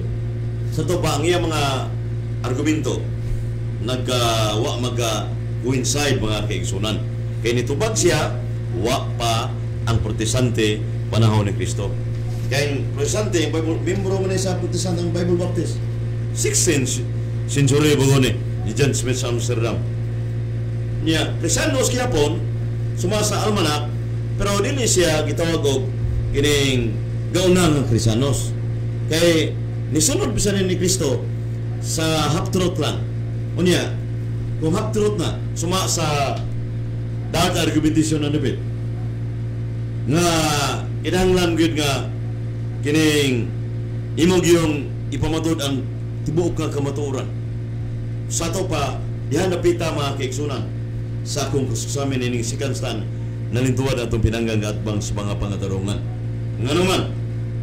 Sa to pa ang iya mga argumento nagwa coincide mga kaigsunan. Kay nitubag siya wa pa ang protestante panahon ni Kristo. Kay protestante ang Bible membro man sa protestante ang Bible Baptist. 16th century bugone ni John Smith sa Amsterdam. Niya, Kristiyanos kihapon sumasa almanak pero dili siya gitawag og kining gaunang ng Kristiyanos. Kay nisunod bisan ni Kristo sa half-truth lang. Unya, kung half-truth na, suma sa dark argumentation na nabit, nga kinahanglan gyud nga kining imong yung ipamatod ang tibuok nga kamatuoran. Sa to pa, dihan napita mga kaigsunan sa akong kasusamin ining sikansan nalintuwad atong pinanggang atbang sa mga pangatarungan. Nga naman,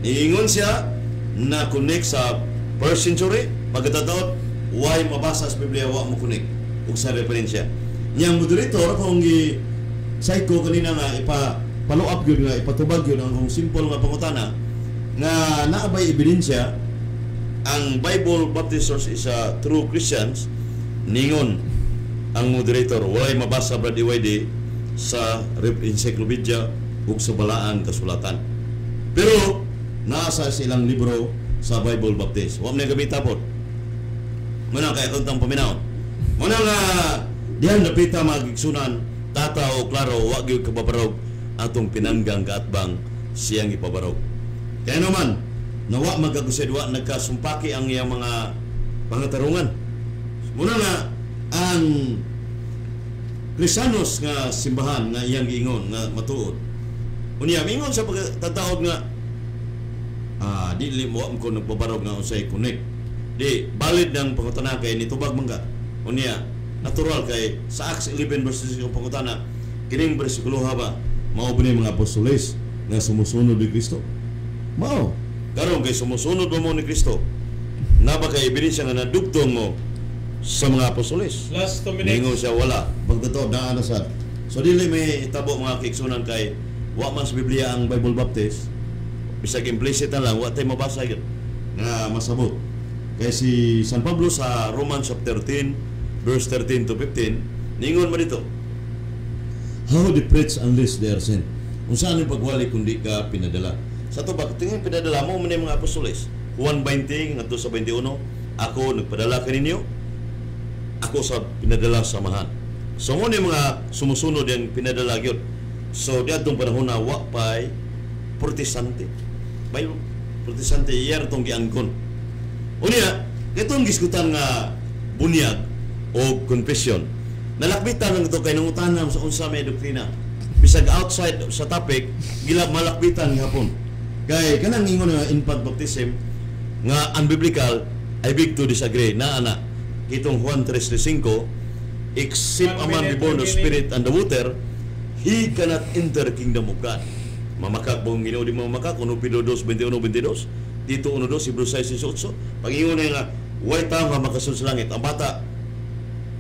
niingon siya na connect sa first century, pagkatataot, why mabasa sa Biblia, wa mo connect ug sa referensya. Yang moderator, kung psycho kanina nga, follow up yun nga, ipatubag yun ang simple nga pangutana, nga naabay ebidensya, ang Bible Baptist Church is a true Christians, ningon ang moderator, why mabasa Brad Iwayde sa encyclopedia ug sa balaang kasulatan. Pero, nasa silang libro sa Bible Baptist. Huwag na gamita po. Muna kaya kuntang paminaw. Muna nga, diyan napita magigsunan, tataw, klaro, huwag yung kapabarog atong pinanggang kaatbang siyang ipabarog. Kaya naman, nawa magkagusid, wa nagkasumpaki ang iyang mga pangatarungan. Muna nga, ang Kristiyanos nga simbahan nga iyang giingon nga matuod. Unya, mingon sa pagkatataod nga, di mo ko nagbabarog nga usay connect. Di valid ng pangutana kay nitubag mangga. Unya natural kay sa Acts 11 verses 6 pangutana kining bersikulo ba mao ba ni mga apostoles nga sumusunod ni Kristo? Mao. Karon kay sumusunod mo ni Kristo. Na ba kay ebidensya nga nadugtong mo sa mga apostoles? Last 2 minutes. Ningon siya wala. Pagkatao na anasad. So dili may itabo mga kaigsunan kay wa man sa Biblia ang Bible Baptist. Bisag implicit na lang, wa tayo mabasa yun nga masabot. Kaya si San Pablo sa Romans chapter 13, verse 13 to 15, ningon mo dito, how they preach unless they are sent? Kung saan yung pagwali kundi ka pinadala. Sa ito, bakit tingin pinadala mo mga mga apostoles? Juan 20, ngadto sa 21, ako nagpadala kaninyo, ako sa pinadala samahan. So mo ni mga sumusunod yung pinadala yun. So di atong panahon na wa pa'y protestante. Bible protestante iyar tong giangkon. Unya, itong giskutan nga bunyag o confession. Nalakbitan lang ito kay nangutanam sa unsa may doktrina. Bisag outside sa topic, gila malakbitan gihapon. Kay kanang ingon nga infant baptism nga unbiblical, I beg to disagree na ana. Kitong Juan 3:5, except a man be born of spirit and the water, he cannot enter kingdom of God. Mamakak bong Ginoo di mamakak 1:21-22 dito 1:2 Hebrews 6:18 pag-ingon na nga way tao nga makasunod sa langit ang bata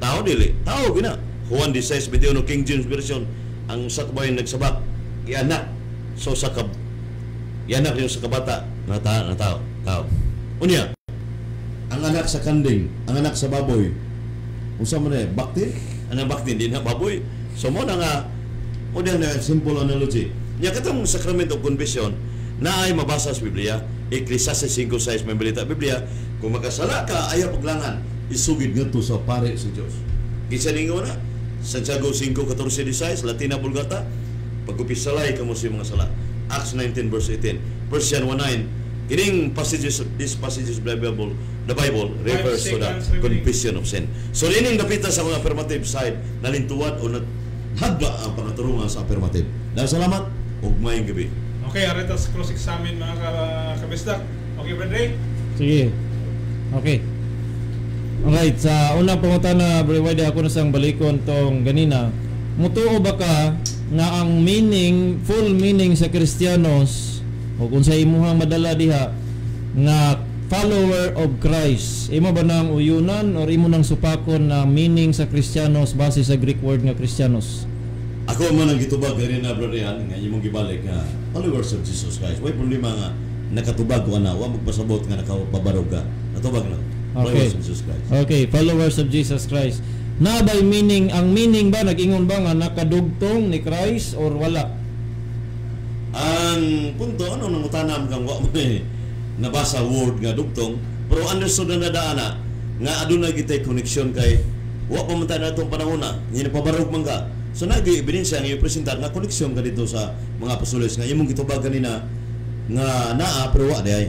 tao dili tao gina Juan 16:21 King James version ang sakbay nagsabak ianak so sakab ianak yung sa kabata na tao unya ang anak sa kanding ang anak sa baboy unsa man bakti anang bakti din na baboy so mo na nga o na simple analogy. Nya katong sacrament of confession na ay mabasa sa Biblia, Ecclesiastes 5:6 may balita Biblia, kung makasala ka ayaw paglangan, isugid ngadto sa pare sa Dios. Kinsa ningon na? Santiago 5:14-16 Latina Vulgata, pagkupisalay kamo sa mga sala. Acts 19 verse 18. Persian 1:9. Kining these passages of the Bible refers to the confession of sin. So ining napita sa mga affirmative side, nalintuwad o hadba ang pangaturungan sa affirmative. Dahil salamat, ug maayong gabi. Okay, aritas cross-examine mga kabisdak. Okay, Brad Ray? Sige. Okay. Alright, sa unang pangutana, Brother Wade, ako na sang balikon tong ganina. Mutuo ba ka na ang meaning, full meaning sa Kristiyanos o kung sa imuhang madala diha nga follower of Christ, imo ba nang uyunan o imo nang supakon na meaning sa Kristiyanos base sa Greek word nga Kristiyanos? Ako Ako man ang gitubag ganina brother yan, nga imong gibalik nga followers of Jesus Christ. Way problema nga nakatubag ko na, wa magpasabot nga nakababarog ka. Natubag na. Followers of Jesus Christ. Okay, followers of Jesus Christ. Na by meaning, ang meaning ba nag-ingon ba nga nakadugtong ni Christ or wala? Ang punto ano nang utanam kang wa mo nabasa word nga dugtong, pero understood na daan nga aduna gitay connection kay wa pa man tayo natong panahon na, nya pabarog man ka. So nag-ebidensya nga i-presentar nga koneksyon ka dito sa mga apostoles nga imong gitubag kanina nga naa pero wa day.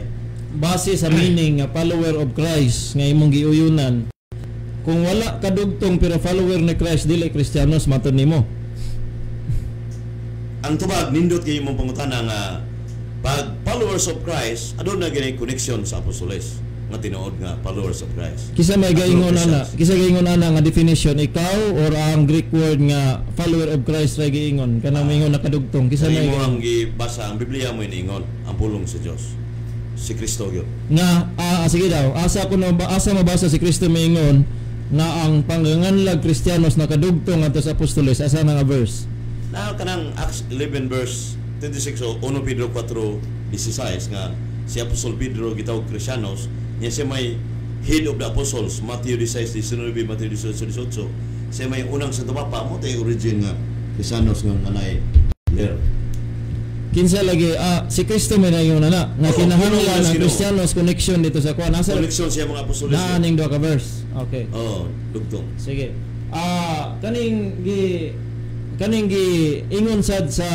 Base sa meaning nga follower of Christ nga imong giuyunan, kung wala kadugtong pero follower ni Christ dili Kristiyanos matud nimo. Ang tubag nindot kay imong pangutana nga pag followers of Christ aduna gini connection sa apostoles nga tinuod nga followers of Christ. Kisa may gaingon ana nga definition ikaw or ang Greek word nga follower of Christ ra giingon kanang moingon nakadugtong kisa may mo ang gibasa ang Biblia mo iningon ang pulong sa Dios. Si Kristo gyud. Nga sige daw asa mabasa si Kristo moingon nga ang panganganlag Kristiyanos nakadugtong adto sa apostoles asa nga verse? Na kanang Acts 11 verse 26 o 1 Pedro 4:16 nga si Apostol Pedro gitawag Kristiyanos niya siya may head of the apostles Matthew 16:19 Matthew 18:18 siya may unang Santo Papa mo tay origin nga Kristiyanos nga nanay leader. Kinsa lagi si Kristo may nayon na nga kinahanglan ang Kristiyanos connection dito sa kuan asa connection siya mga apostoles na aning duha ka verse. Okay. Dugtong. Sige. Kaning gi ingon sad sa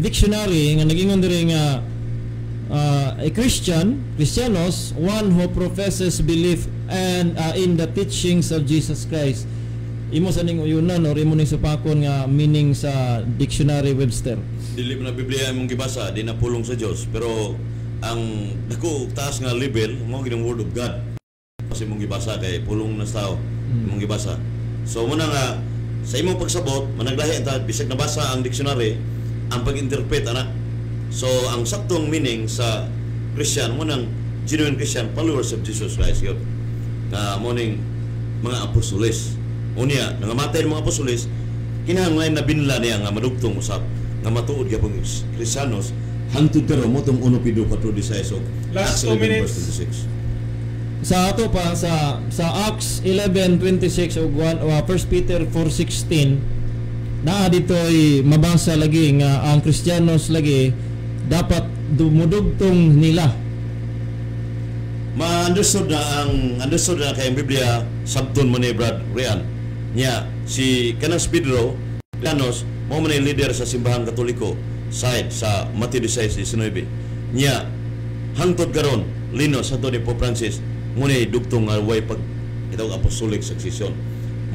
dictionary nga nagingon diri nga a Christianos, one who professes belief and in the teachings of Jesus Christ. Imo sa ning uyunan or imo ning supakon nga meaning sa dictionary Webster. Dili na Biblia imong gibasa, di na pulong sa Dios, pero ang dako taas nga level mo ginang word of God. Kasi imong gibasa kay pulong na tao imong gibasa. So muna nga sa imong pagsabot, managlahi anta bisag nabasa ang dictionary, ang pag-interpret ana. So ang saktong meaning sa Christian mo nang genuine Christian followers of Jesus Christ yun. Na morning mga apostoles. Unya nangamatay mga apostoles, kinahanglan na binla niya nga madugtong usab nga matuod gyapon Kristiyanos hangtod karon mo tong 1 Pedro 4:16 Last 2 minutes. Sa ato pa sa Acts 11:26 ug 1 Peter 4:16 naa ditoy mabasa lagi nga ang Kristiyanos lagi dapat dumudugtong nila. Ma-understood na kay ang Biblia sabton mo ni Brad Rian. Nya si kanang Pedro Kristiyanos mo man leader sa simbahan Katoliko side sa Matthew 16:19. Nya hangtod karon linos sa ni Pope Francis mo ni dugtong nga way pag itawag apostolic succession.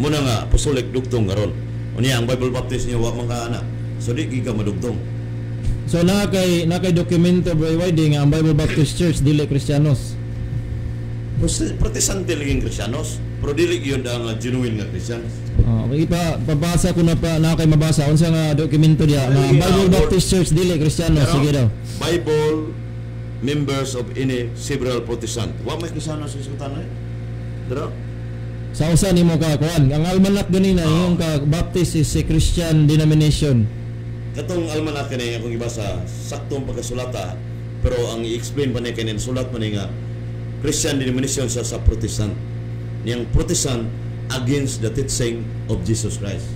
Muna nga apostolic dugtong karon. Unya ang Bible Baptist niya wa man ka ana. So di ka madugtong. So na kay dokumento bro nga ang Bible Baptist Church dili Kristiyanos. Protestante laging Kristiyanos, pero dili yun ang genuine nga Kristiyanos. Babasa ko na kay mabasa unsa nga dokumento diya nga Bible Baptist Church dili Kristiyanos. Sige daw. Bible members of any several Protestant. Wa may Kristiyanos sa isutan ay. Dira. Sa usa nimo ka kuan, ang almanac ganina yung ka Baptist is a Christian denomination. Katong almanac kani akong ibasa, saktong pagkasulata, pero ang i-explain pa niya kanin sulat pa niya nga Christian denomination sa Protestant. Niyang Protestant against the teaching of Jesus Christ.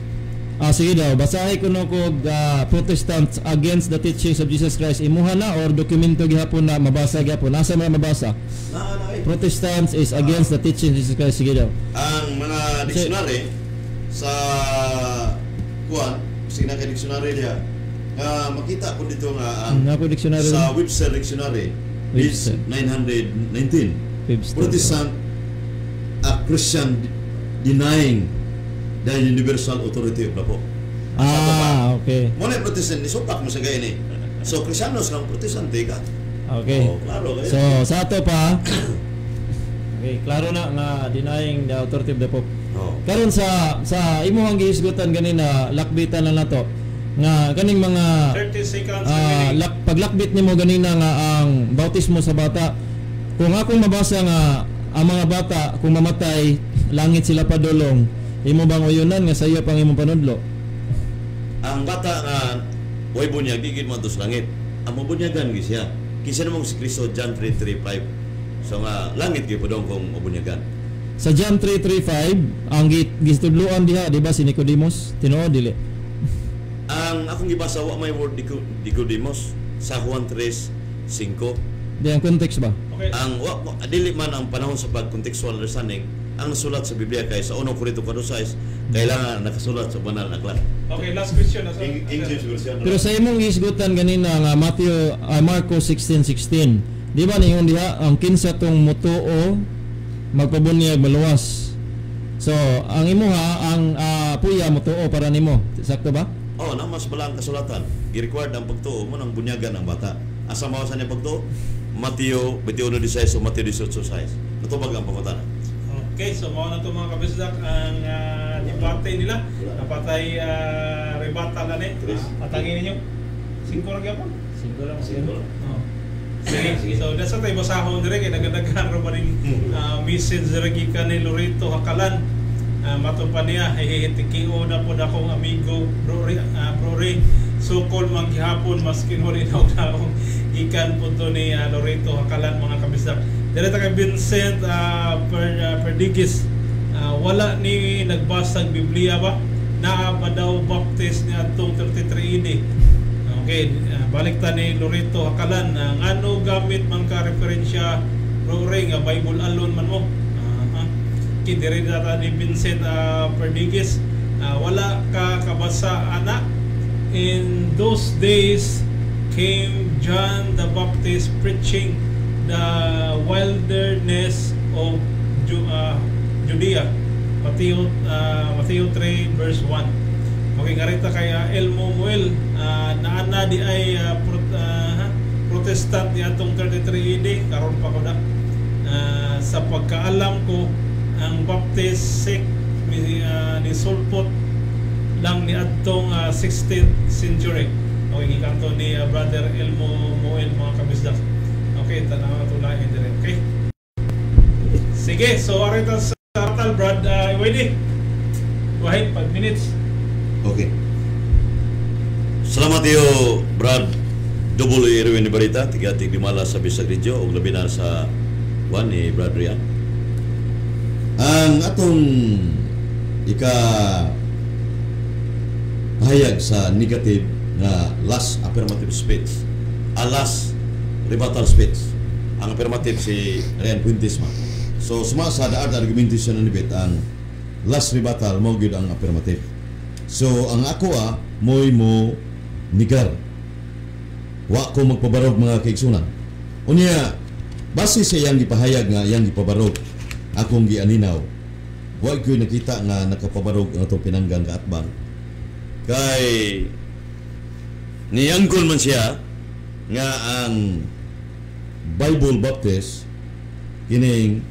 Sige daw, basahin ko no kog Protestants against the teachings of Jesus Christ. Imuha na or dokumento gihapon na mabasa gihapon. Nasa man mabasa? Protestants is against the teachings of Jesus Christ. Sige daw. Ang mga dictionary sa sige na kay dictionary diha. Makita ko dito nga ang dictionary sa Webster dictionary is 919. Protestant, a Christian denying the universal authority of the Pope. Okay. Muna Protestant, isupak mo sa gayon eh. So, Kristiyanos lang, Protestante ka. Okay. Klaro kayo. So, sa ato pa, okay, klaro na nga denying the authority of the Pope. Karon sa imo ang gihisgutan ganina, lakbitan na nato nga kaning mga 30 seconds paglakbit nimo ganina nga ang bautismo sa bata, kung akong mabasa nga ang mga bata kung mamatay langit sila padulong, imo bang uyunan nga sayo pang imong panudlo? Ang bata nga way bunyag di gid mo sa langit. Ang mabunyagan gi siya. Kinsa namang si Kristo John 3:35. So nga langit gyud podong kung mabunyagan. Sa John 3:35 ang gistudloan diha di ba si Nicodemus? Tinuod dili. Ang akong gibasa wa may word Nicodemus sa Juan 3:5. Di ang context ba? Okay. Ang dili man ang panahon sa pag-contextual understanding ang nasulat sa Biblia kay sa 1 Corinto 4:6 kailangan nakasulat sa banal na aklat. Okay, last question na English version. Pero sa imong isgutan ganina nga Marcos 16:16, di ba ningon diha ang kinsa tong mutuo magpabunyag maluwas. So, ang imuha ang puya mutuo para nimo. Sakto ba? Oh, na mas balang kasulatan. Gi-required ang pagtuo mo ng bunyagan ng bata. Asa mao sa niya pagtuo? Mateo 21:16 o Mateo 18:6. Natubag ang pangutana. Okay, so mao na to mga kabisdak ang debate nila. Napatay rebuttal na ni. Patangin ninyo. 5 ra gyapon. 5 lang. Oh. Sige, so that's what tayo basahon dire kay nagdaghan ro ba ning message dire gikan ni Lorito Hakalan. Matupan niya hihitikio na po akong amigo bro Ray sukol manghihapon maskin mo rin na akong gikan po to ni Lorito Hakalan mga kabisdak. Dire ta kay Vincent Perdigis, wala ni nagbasag Biblia ba? Naa ba daw baptist ni atong 33 AD? Okay, balik ta ni Lorito Hakalan. Ano gamit man ka referensya Rory nga Bible alone man mo? Kidiri data ni Vincent Perdigis. Wala ka kabasa ana. In those days came John the Baptist preaching the wilderness of Judea. Mateo 3 verse 1. Okay, karita kay Elmo Muel, naana di ay Protestant di atong 33 AD, karon pa ko na. Sa pagkaalam ko, ang Baptist sect ni sulpot lang ni atong 16th century. Okay, gikanto ni Brother Elmo Muel mga kabisdak. Okay, tanaw na tulayan dire. Okay. Sige, so arita sa total Brad Wade. Wahid 5 minutes. Okay. Salamat iyo, Brad Double Erwin ni Barita, tiga-tig dimala sa Bisag Radio, o labi na sa Juan ni Brad Rian. Ang atong hayag sa negative na last affirmative speech, last rebuttal speech. Ang affirmative si Rian Puentes man. So, sumasa daad argumentation na nibit, ang last rebuttal mo gyud ang affirmative. So, ang ako mo'y mo nigar. Wa ko magpabarog mga kaigsunan. Unya, base sa iyang gipahayag nga iyang gipabarog, akong gianinaw. Wa ko nakita nga nakapabarog ang itong pinanggang kaatbang. Kay niyangkon man siya nga ang Bible Baptist kining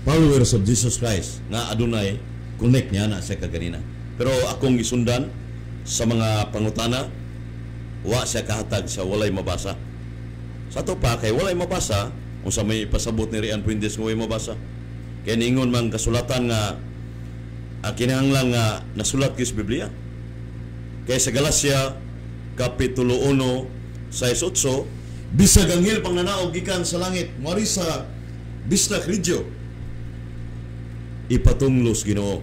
followers of Jesus Christ nga adunay connect niya na siya kaganina. Pero akong gisundan sa mga pangutana, wa siya kahatag sa walay mabasa. Sa to pa kay walay mabasa, kung sa may pasabot ni Rian Puentes nga walay mabasa. Kaya ningon man kasulatan nga kinahanglan nga nasulat kis Biblia. Kaya sa Galacia Kapitulo 1 6:8, bisag anghel pang nanaog gikan sa langit, mari sa Bisdak Radio, ipatunglos Ginoo.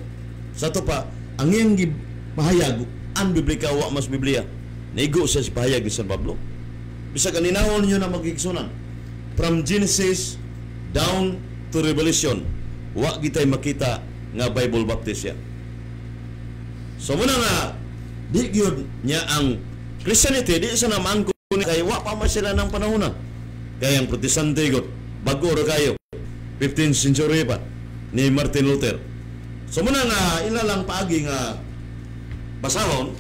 Sa to pa ang iyang pahayag ang biblika wa mas Biblia. Naigo siya si pahayag ni San Pablo. Bisag aninawon niyo na magigsunan. From Genesis down to Revelation, wa gitay makita nga Bible Baptist siya. So muna nga di gyud niya ang Christianity di sa naman ko kay wa pa man sila ng panahon. Kaya ang Protestante gud bago ra kayo 15th century pa ni Martin Luther. So muna nga ilalang paagi nga basahon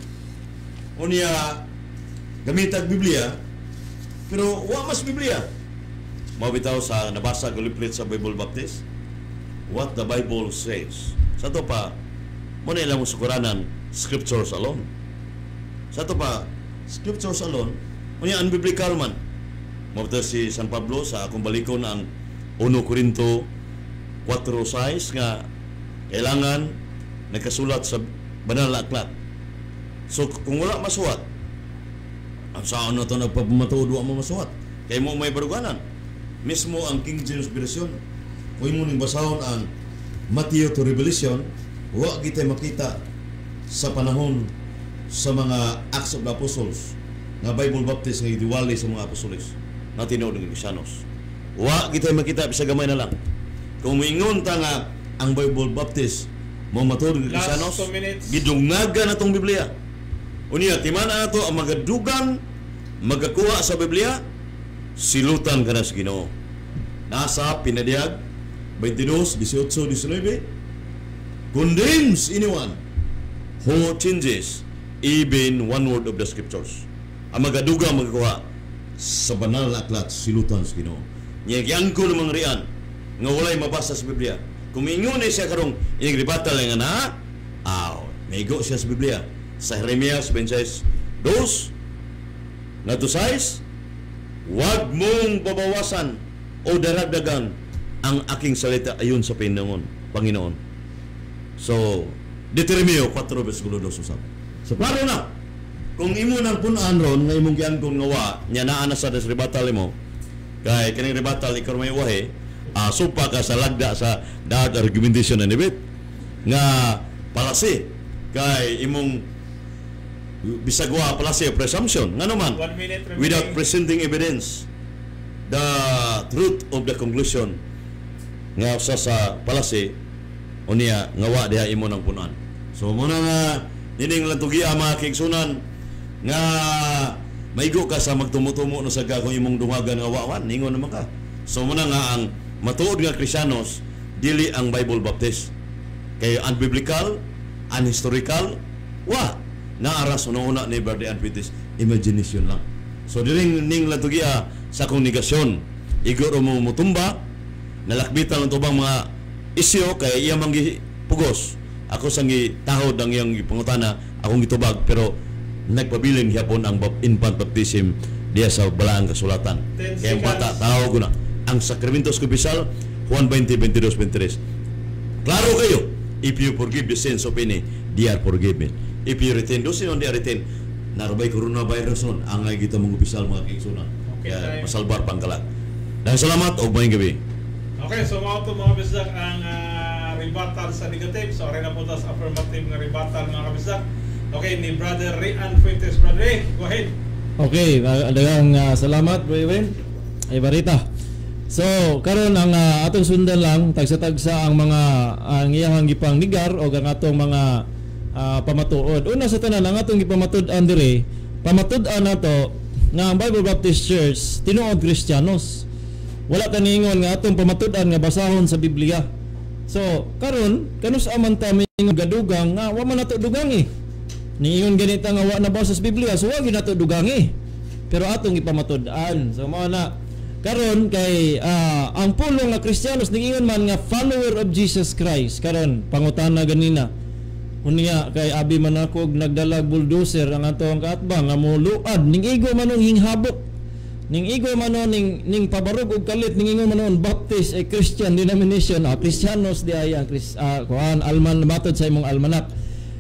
unya gamitag Biblia pero wa mas Biblia. Mabitaw sa nabasa ko leaflet sa Bible Baptist, what the Bible says. Sa to pa muna ilang sukuranan scriptures alone. Sa to pa scriptures alone unya unbiblical man. Mabitaw si San Pablo sa akong balikon ang 1 Corinto 4:6 nga kailangan nakasulat sa banal na aklat. So kung wala masuwat, ang saan na ito nagpapamatuod wa mo masuwat? Kaya mo may baruganan. Mismo ang King James Version, kung mo ning basahon ang Matthew to Revelation, wa kita makita sa panahon sa mga Acts of the Apostles nga Bible Baptist nga idiwali sa mga apostoles na tinuod ng Kristiyanos. Wa kita makita bisa gamay na lang. Kung moingon ta nga ang Bible Baptist mo matuod ng Kristiyanos, gidungagan na tong Biblia. Unya timana nato ang magadugang magakuha sa Biblia, silutan ka na sa Ginoo. Nasa pinadiyag 22, 18, 19, condemns anyone who changes even one word of the scriptures. Ang magadugang magakuha sa banal na aklat, silutan sa Ginoo. Nyagyan ko ng mga riyan nga walay mabasa sa Biblia. Kung mingon na siya karong inigribatal nga na, maigo siya sa Biblia. Sa Jeremias 26:2 na to 6, huwag mong babawasan o daragdagan ang aking salita ayon sa Panginoon. So, Deuteronomio 4:2. So, klaro na. Kung imo nang punan ron nga imong giangkon nga wa, nya naa na sa ribatal mo, kay kining ribatal ikaw may wahe, supa ka sa lagda sa that argumentation na nibit nga palasi kay imong bisagwa palasi of presumption nga naman without presenting evidence the truth of the conclusion nga sa palasi unya nga wa diha imo nang punan. So muna nga nining latugia mga kigsunan nga maigo ka sa magtumutumo na sa kung imong dungagan nga wawan ningon naman ka. So muna nga ang matuod nga Kristiyanos dili ang Bible Baptist kay unbiblical, unhistorical, naaras una ni Brother Adventist imagination lang. So diring ning latugia sa kong negasyon igoro mo mutumba nalakbitan lang tubang mga isyo kay iya manggi pugos ako sang gitahod ang iyang pangutana akong gitubag pero nagpabiling hapon ang infant baptism diya sa balaang kasulatan kaya bata tao ko na ang sakramentos kubisal Juan 20:22-23. Klaro kayo, if you forgive the sins of any, they are forgiven. If you retain those sins on the retain, narabay coronavirus nun, ang ay kita mong upisal mga kingsunan. Kaya masalbar pangkalat. Dahil salamat o maying gabi. Okay, so mga bisdak ang rebuttal sa negative. So rin na po tas affirmative nga rebuttal mga kabisdak. Okay, ni Brother Rian Fuentes. Brother Ray, go ahead. Okay, dagang salamat Bro Ewen. Ay barita. So karon ang atong sundan lang tagsa-tagsa ang mga ang iyang gipangnigar o ang atong mga pamatuod. Una sa tanan ang atong gipamatud-an dire, pamatud-an nato nga ang Bible Baptist Church tinuod Kristiyanos. Wala taningon nga atong pamatud-an nga basahon sa Biblia. So karon kanus aman ta mingon gadugang nga wa man nato dugangi. Niingon ganita nga wa na basa sa Biblia, so wa gyud nato dugangi. Pero atong gipamatud-an. So mao na karon kay ang pulong nga Kristiyanos ningon man nga follower of Jesus Christ. Karon pangutana ganina. Unya kay abi man ako nagdalag bulldozer ang atong kaatbang nga muluad ning igo manong hinghabok. Ning igo manon ning pabarog og kalit ning ingon manon Baptist a Christian denomination, Kristiyanos di ay ang kuan alman matod sa imong almanak.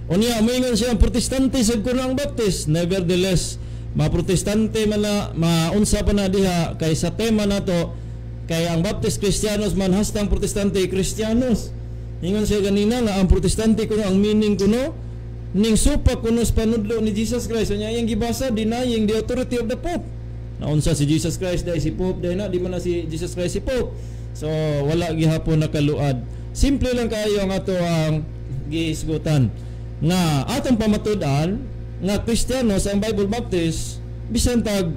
Unya moingon siya protestante sa kurang Baptist. Nevertheless ma-protestante man na maunsa pa na diha kay sa tema nato kay ang Baptist Kristiyanos man hastang protestante Kristiyanos. Ingon siya ganina nga ang protestante kuno ang meaning kuno ning supa kuno sa panudlo ni Jesus Christ. Unya iyang gibasa denying the authority of the Pope. Naunsa si Jesus Christ dahil si Pope dahil na di man na si Jesus Christ si Pope. So wala gihapon nakaluad. Simple lang kayo ang ato ang giisgutan nga atong pamatud-an nga Kristiyanos ang Bible Baptist bisan tag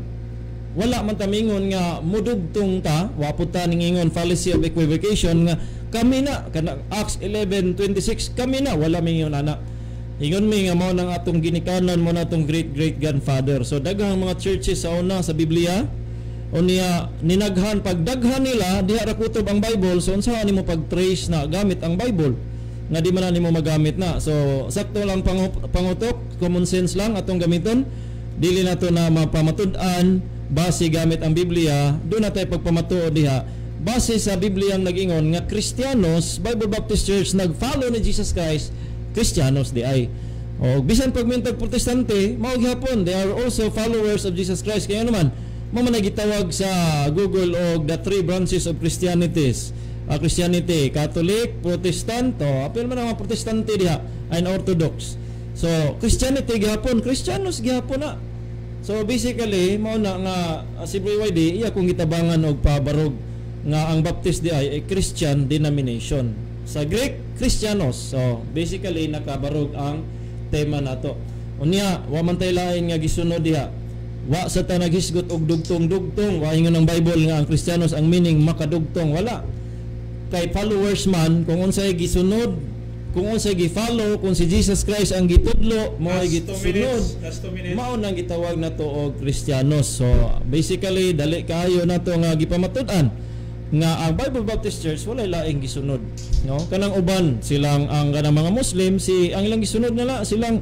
wala man tamingon nga mudugtong ta wapod ta ning ingon fallacy of equivocation nga kami na kana Acts 11:26 kami na wala mingon ana ingon mi nga mao nang atong ginikanan mo natong great grandfather. So daghang mga churches sa una sa Biblia unya ninaghan pagdaghan nila diha ra kutob ang Bible. So unsa nimo pag-trace na gamit ang Bible nga di man nimo magamit na. So sakto lang pangutok, common sense lang atong gamiton. Dili nato na mapamatud-an base gamit ang Biblia. Do na tay pagpamatuod diha base sa Biblia ang nag-ingon nga Kristiyanos, Bible Baptist Church nag-follow ni Jesus Christ Kristiyanos di ay. O bisan pag mintag protestante, mao gihapon they are also followers of Jesus Christ. Kaya naman mao man gitawag sa Google og the three branches of Christianity, Catholic, Protestant, apil man ang mga protestante diha and Orthodox. So Christianity gihapon, Kristiyanos gihapon na. So basically mao na nga si BYD iya kung gitabangan og pabarog nga ang Baptist di ay Christian denomination. Sa Greek, Christianos. So basically nakabarog ang tema nato. Unya, wa man tay lain nga gisunod diha. Wa sa ta naghisgot og dugtong-dugtong, wa ingon ang Bible nga ang Kristiyanos ang meaning makadugtong, wala. Kay followers man kung unsay gisunod, kung unsay gi-follow, kung si Jesus Christ ang gitudlo, mao ay gisunod. Mao nang gitawag nato og Kristiyanos. So basically dali kaayo nato nga gipamatud-an nga ang Bible Baptist Church walay laing gisunod, no? Kanang uban silang ang kanang mga Muslim ang ilang gisunod nila silang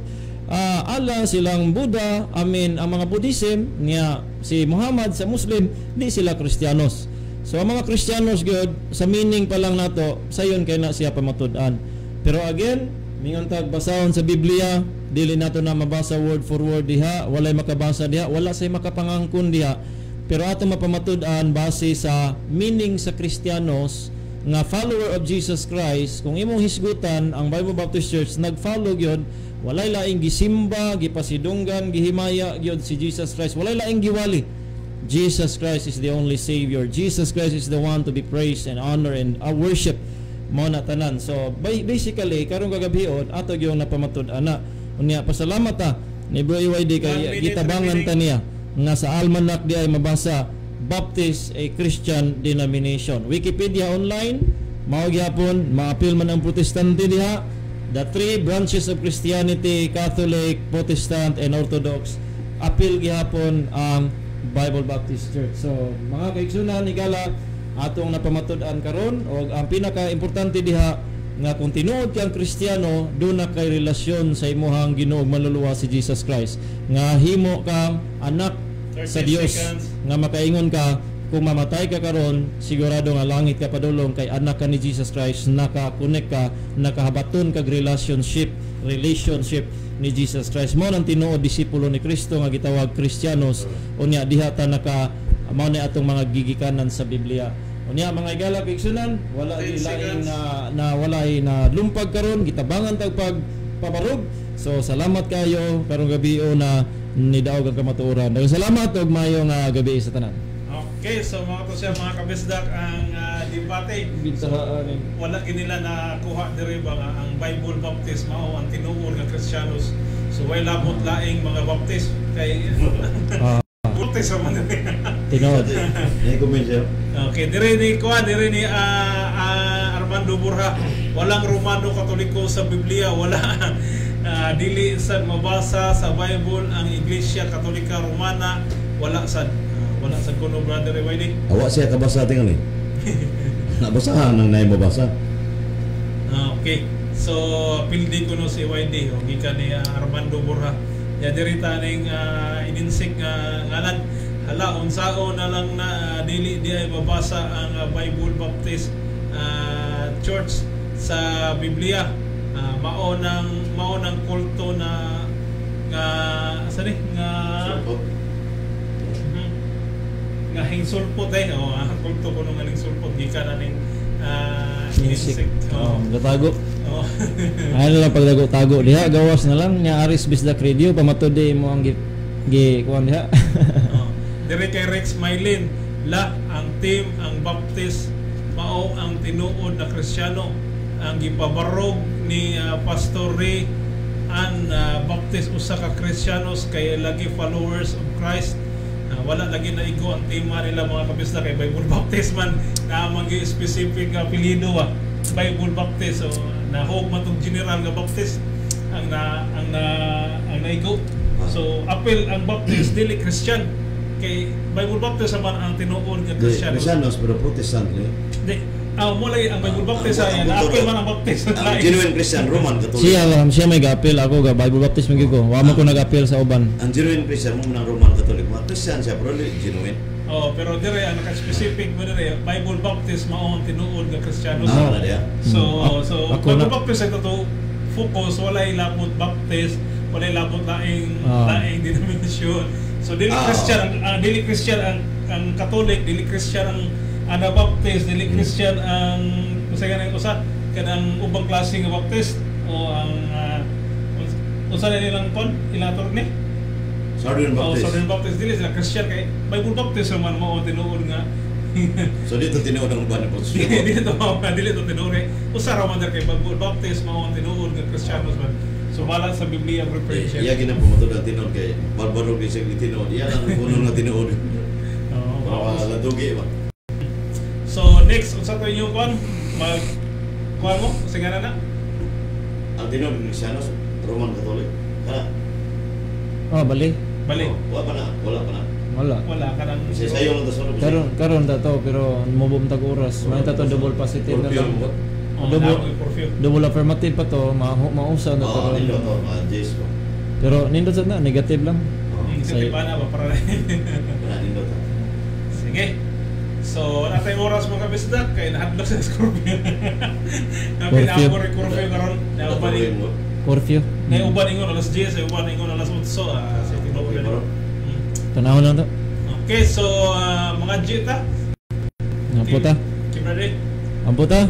Allah, silang Buddha, ang mga Buddhism niya si Muhammad sa Muslim, di sila Kristiyanos. So ang mga Kristiyanos gyud sa meaning pa lang nato sayon kay na siya pamatud-an. Pero again, mingon tag basahon sa Biblia, dili nato na mabasa word for word diha, walay makabasa diha, wala say makapangangkon diha. Pero ato mapamatud-an base sa meaning sa Kristiyanos nga follower of Jesus Christ. Kung imong hisgutan ang Bible Baptist Church nagfollow gyud, walay laing gisimba, gipasidunggan, gihimaya gyud si Jesus Christ. Walay laing giwali. Jesus Christ is the only Savior. Jesus Christ is the one to be praised and honored and worship. Mao na tanan. So basically karong kagabion ato gyud napamatud-an na. Unya pasalamat ta ni Bro EYD kay gitabangan ta niya nga sa almanac di ay mabasa Baptist a Christian denomination. Wikipedia online mao gyapon maapil man ang protestante diha, the three branches of Christianity, Catholic, Protestant and Orthodox. Apil gyapon ang Bible Baptist Church. So mga kaigsunan igala atong napamatud-an karon og ang pinaka-importante diha nga kung tinuod kang Kristiyano, doon na kay relasyon sa imuhang Ginoo manluluwa si Jesus Christ. Nga himo kang anak sa Dios, nga makaingon ka kung mamatay ka karon, sigurado nga langit ka padulong kay anak ka ni Jesus Christ, naka-connect ka, nakahabaton kag relationship ni Jesus Christ. Mao nang tinuod disipulo ni Kristo nga gitawag Kristiyanos. Unya diha ta naka mao ni atong mga gigikanan sa Biblia. Unya mga igala kaigsunan, wala di laing na walay na lumpag karon, gitabangan tag pagpabarog. So salamat kayo karong gabi na nidaog ang kamatuoran. Daghang salamat og maayong gabi sa tanan. Okay, so mga to siya mga kabisdak ang debate. So, wala kinila na kuha diri ba nga ang Bible Baptist mao ang tinuod nga Kristiyanos. So way labot laing mga Baptist kay Baptist man ni. Tinuod. Ni comment siya. Okay, diri ni Armando Borja, walang Romano Katoliko sa Biblia, wala dili sa mabasa sa Bible ang Iglesia Katolika Romana, wala sa kuno brother EYD. Awa siya kabasa tingali. Nabasahan nang nay mabasa. Okay. So pildi ko no si EYD o gikan ni Armando Borja. Ya dirita ning ininsik ngalan hala unsaon na lang na dili di ay mabasa ang Bible Baptist Church sa Biblia. Mao nang kulto na nga sani nga hingsulpot kulto ko nung hingsulpot gikan na ning ininsik. Gatago. Ano lang pagdago-tago diha, gawas na lang nya Aris Bisdak Radio pamatud mo ang kuan diha. Dire kay Rex Maylin, ang team ang Baptist mao ang tinuod na Kristiyano, ang gipabarog ni Pastor Ray ang Baptist usa ka Kristiyanos kay lagi followers of Christ. Wala lagi na igo ang tema nila mga kabisda kay Bible Baptist man na magi specific apelyido Bible Baptist. So nahog man tong general nga Baptist ang naigo. So apel ang Baptist dili Christian kay Bible Baptist man ang tinuod nga Kristiyano. Kristiyanos pero Protestant ni. Di mo lagi ang Bible Baptist ay apel man ang Baptist. Ang genuine Christian Roman Catholic. Siya may gapil, ako ga Bible Baptist man gyud ko. Wa mo ko nag-apil sa uban. Ang genuine Christian mo nang Roman Catholic. Mga Christian siya pero genuine. Pero dire ang naka-specific mo dire Bible Baptist mao ang tinuod nga Kristiyano. Na dia. So Bible Baptist ay totoo focus, walay labot baptist, walay labot laing denomination. So dili Christian ang Catholic, dili Christian ang Anabaptist, dili Christian ang usa kanang ubang klase nga Baptist o ang usa na nilang ilator ni Southern Baptist, dili sila Christian kay Bible Baptist man mao tinuod nga. So dito tinuod ang uban po. Dili to tinuod usa ra man kay Bible Baptist mao tinuod nga Kristiyanos man. So bala sa Biblia reference. Iya gina pumatod ang tinuod kay barbaro kay sig tinuod. Iya lang kuno nga tinuod. Dugi ba? So next unsa to inyo kuan kuan mo singanan na? Ang tinuod ng Kristiyanos Roman Catholic. Bali. Wala pa na. Wala kanang Kasi sayo lang daw Karon dato pero mobom tag oras. May tato double positive na lang. Double affirmative pa to, mausa na to. Nindot to, Jace ko. Pero nindot sad na negative lang. Sige pa na ba para Nindot to. sige. So, natay oras mga kabisdak kay nahadlok sa Scorpio. Nabi na ako curfew karon. Curfew. Nay uban ingon alas 10, ay uban ingon alas 8 sa tinuod na. Tanawon lang to. Okay, so mga jita. Amputa. Kimrade. Amputa.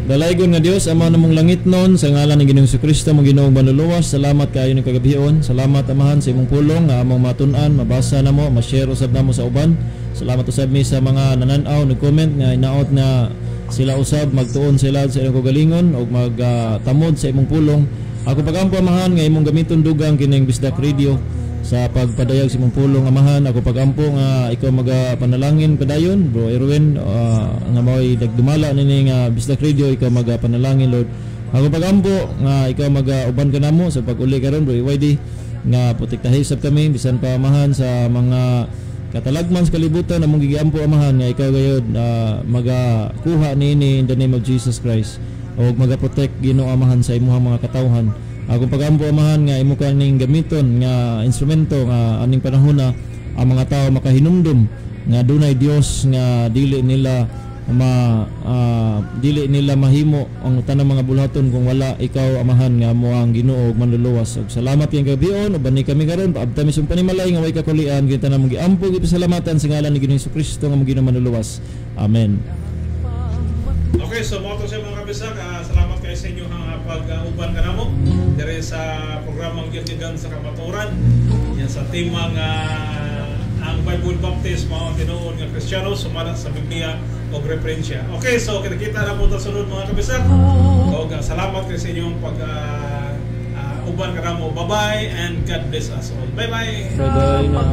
Dalaygon nga Dios ama namong langit non sa ngalan ni Ginoong Kristo mong Ginoong manluluwas. Salamat kaayo ni kagabion. Salamat amahan sa imong pulong nga among matun-an, mabasa namo, ma-share usab namo sa uban. Salamat usab mi sa mga nananaw nag-comment nga inaot nga sila usab magtuon sila sa ilang kagalingon ug magtamod sa imong pulong. Ako pagampo amahan nga imong gamiton dugang kining Bisdak Radio sa pagpadayag sa imong pulong amahan. Ako pagampo nga ikaw magapanalangin padayon bro Erwin nga mao'y dagdumala nini nga Bisdak Radio ikaw magapanalangin Lord. Ako pagampo nga ikaw magauban ka namo sa pag-uli karon bro YD nga protektahi sab kami bisan pa amahan sa mga katalagman sa kalibutan among gigiampo amahan nga ikaw gayud magakuha niini in the name of Jesus Christ o magaprotect Ginoo amahan sa imong mga katawhan. Akong pagampo amahan nga imo kaning gamiton nga instrumento nga aning panahon na ang mga tao makahinumdum nga dunay Dios nga dili nila mahimo ang tanang mga bulhaton kung wala ikaw amahan nga mo ang Ginoo ug manluluwas. Ug salamat yang gabion uban ni kami karon paabta mi sung panimalay nga way kakulian kita na mong giampo gipasalamatan sa ngalan ni Ginoong Kristo nga mong Ginoo manluluwas. Amen. Okay, so mo to sa mga kabisag, salamat kayo sa inyo ang pag-uban ka namo dire sa programang Gigan sa Kamaturan. Yan sa timang ang Bible Baptist mao tinuod nga Kristiyano sumala sa Biblia o referensya. Okay, so kita na po ta sunod mga kabisag. Og salamat kayo sa inyong uban ka namo. Bye-bye and God bless us all. Bye-bye. Bye-bye na.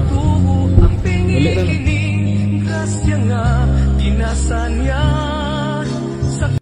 Ang pingiling grasya nga, dinasa niya.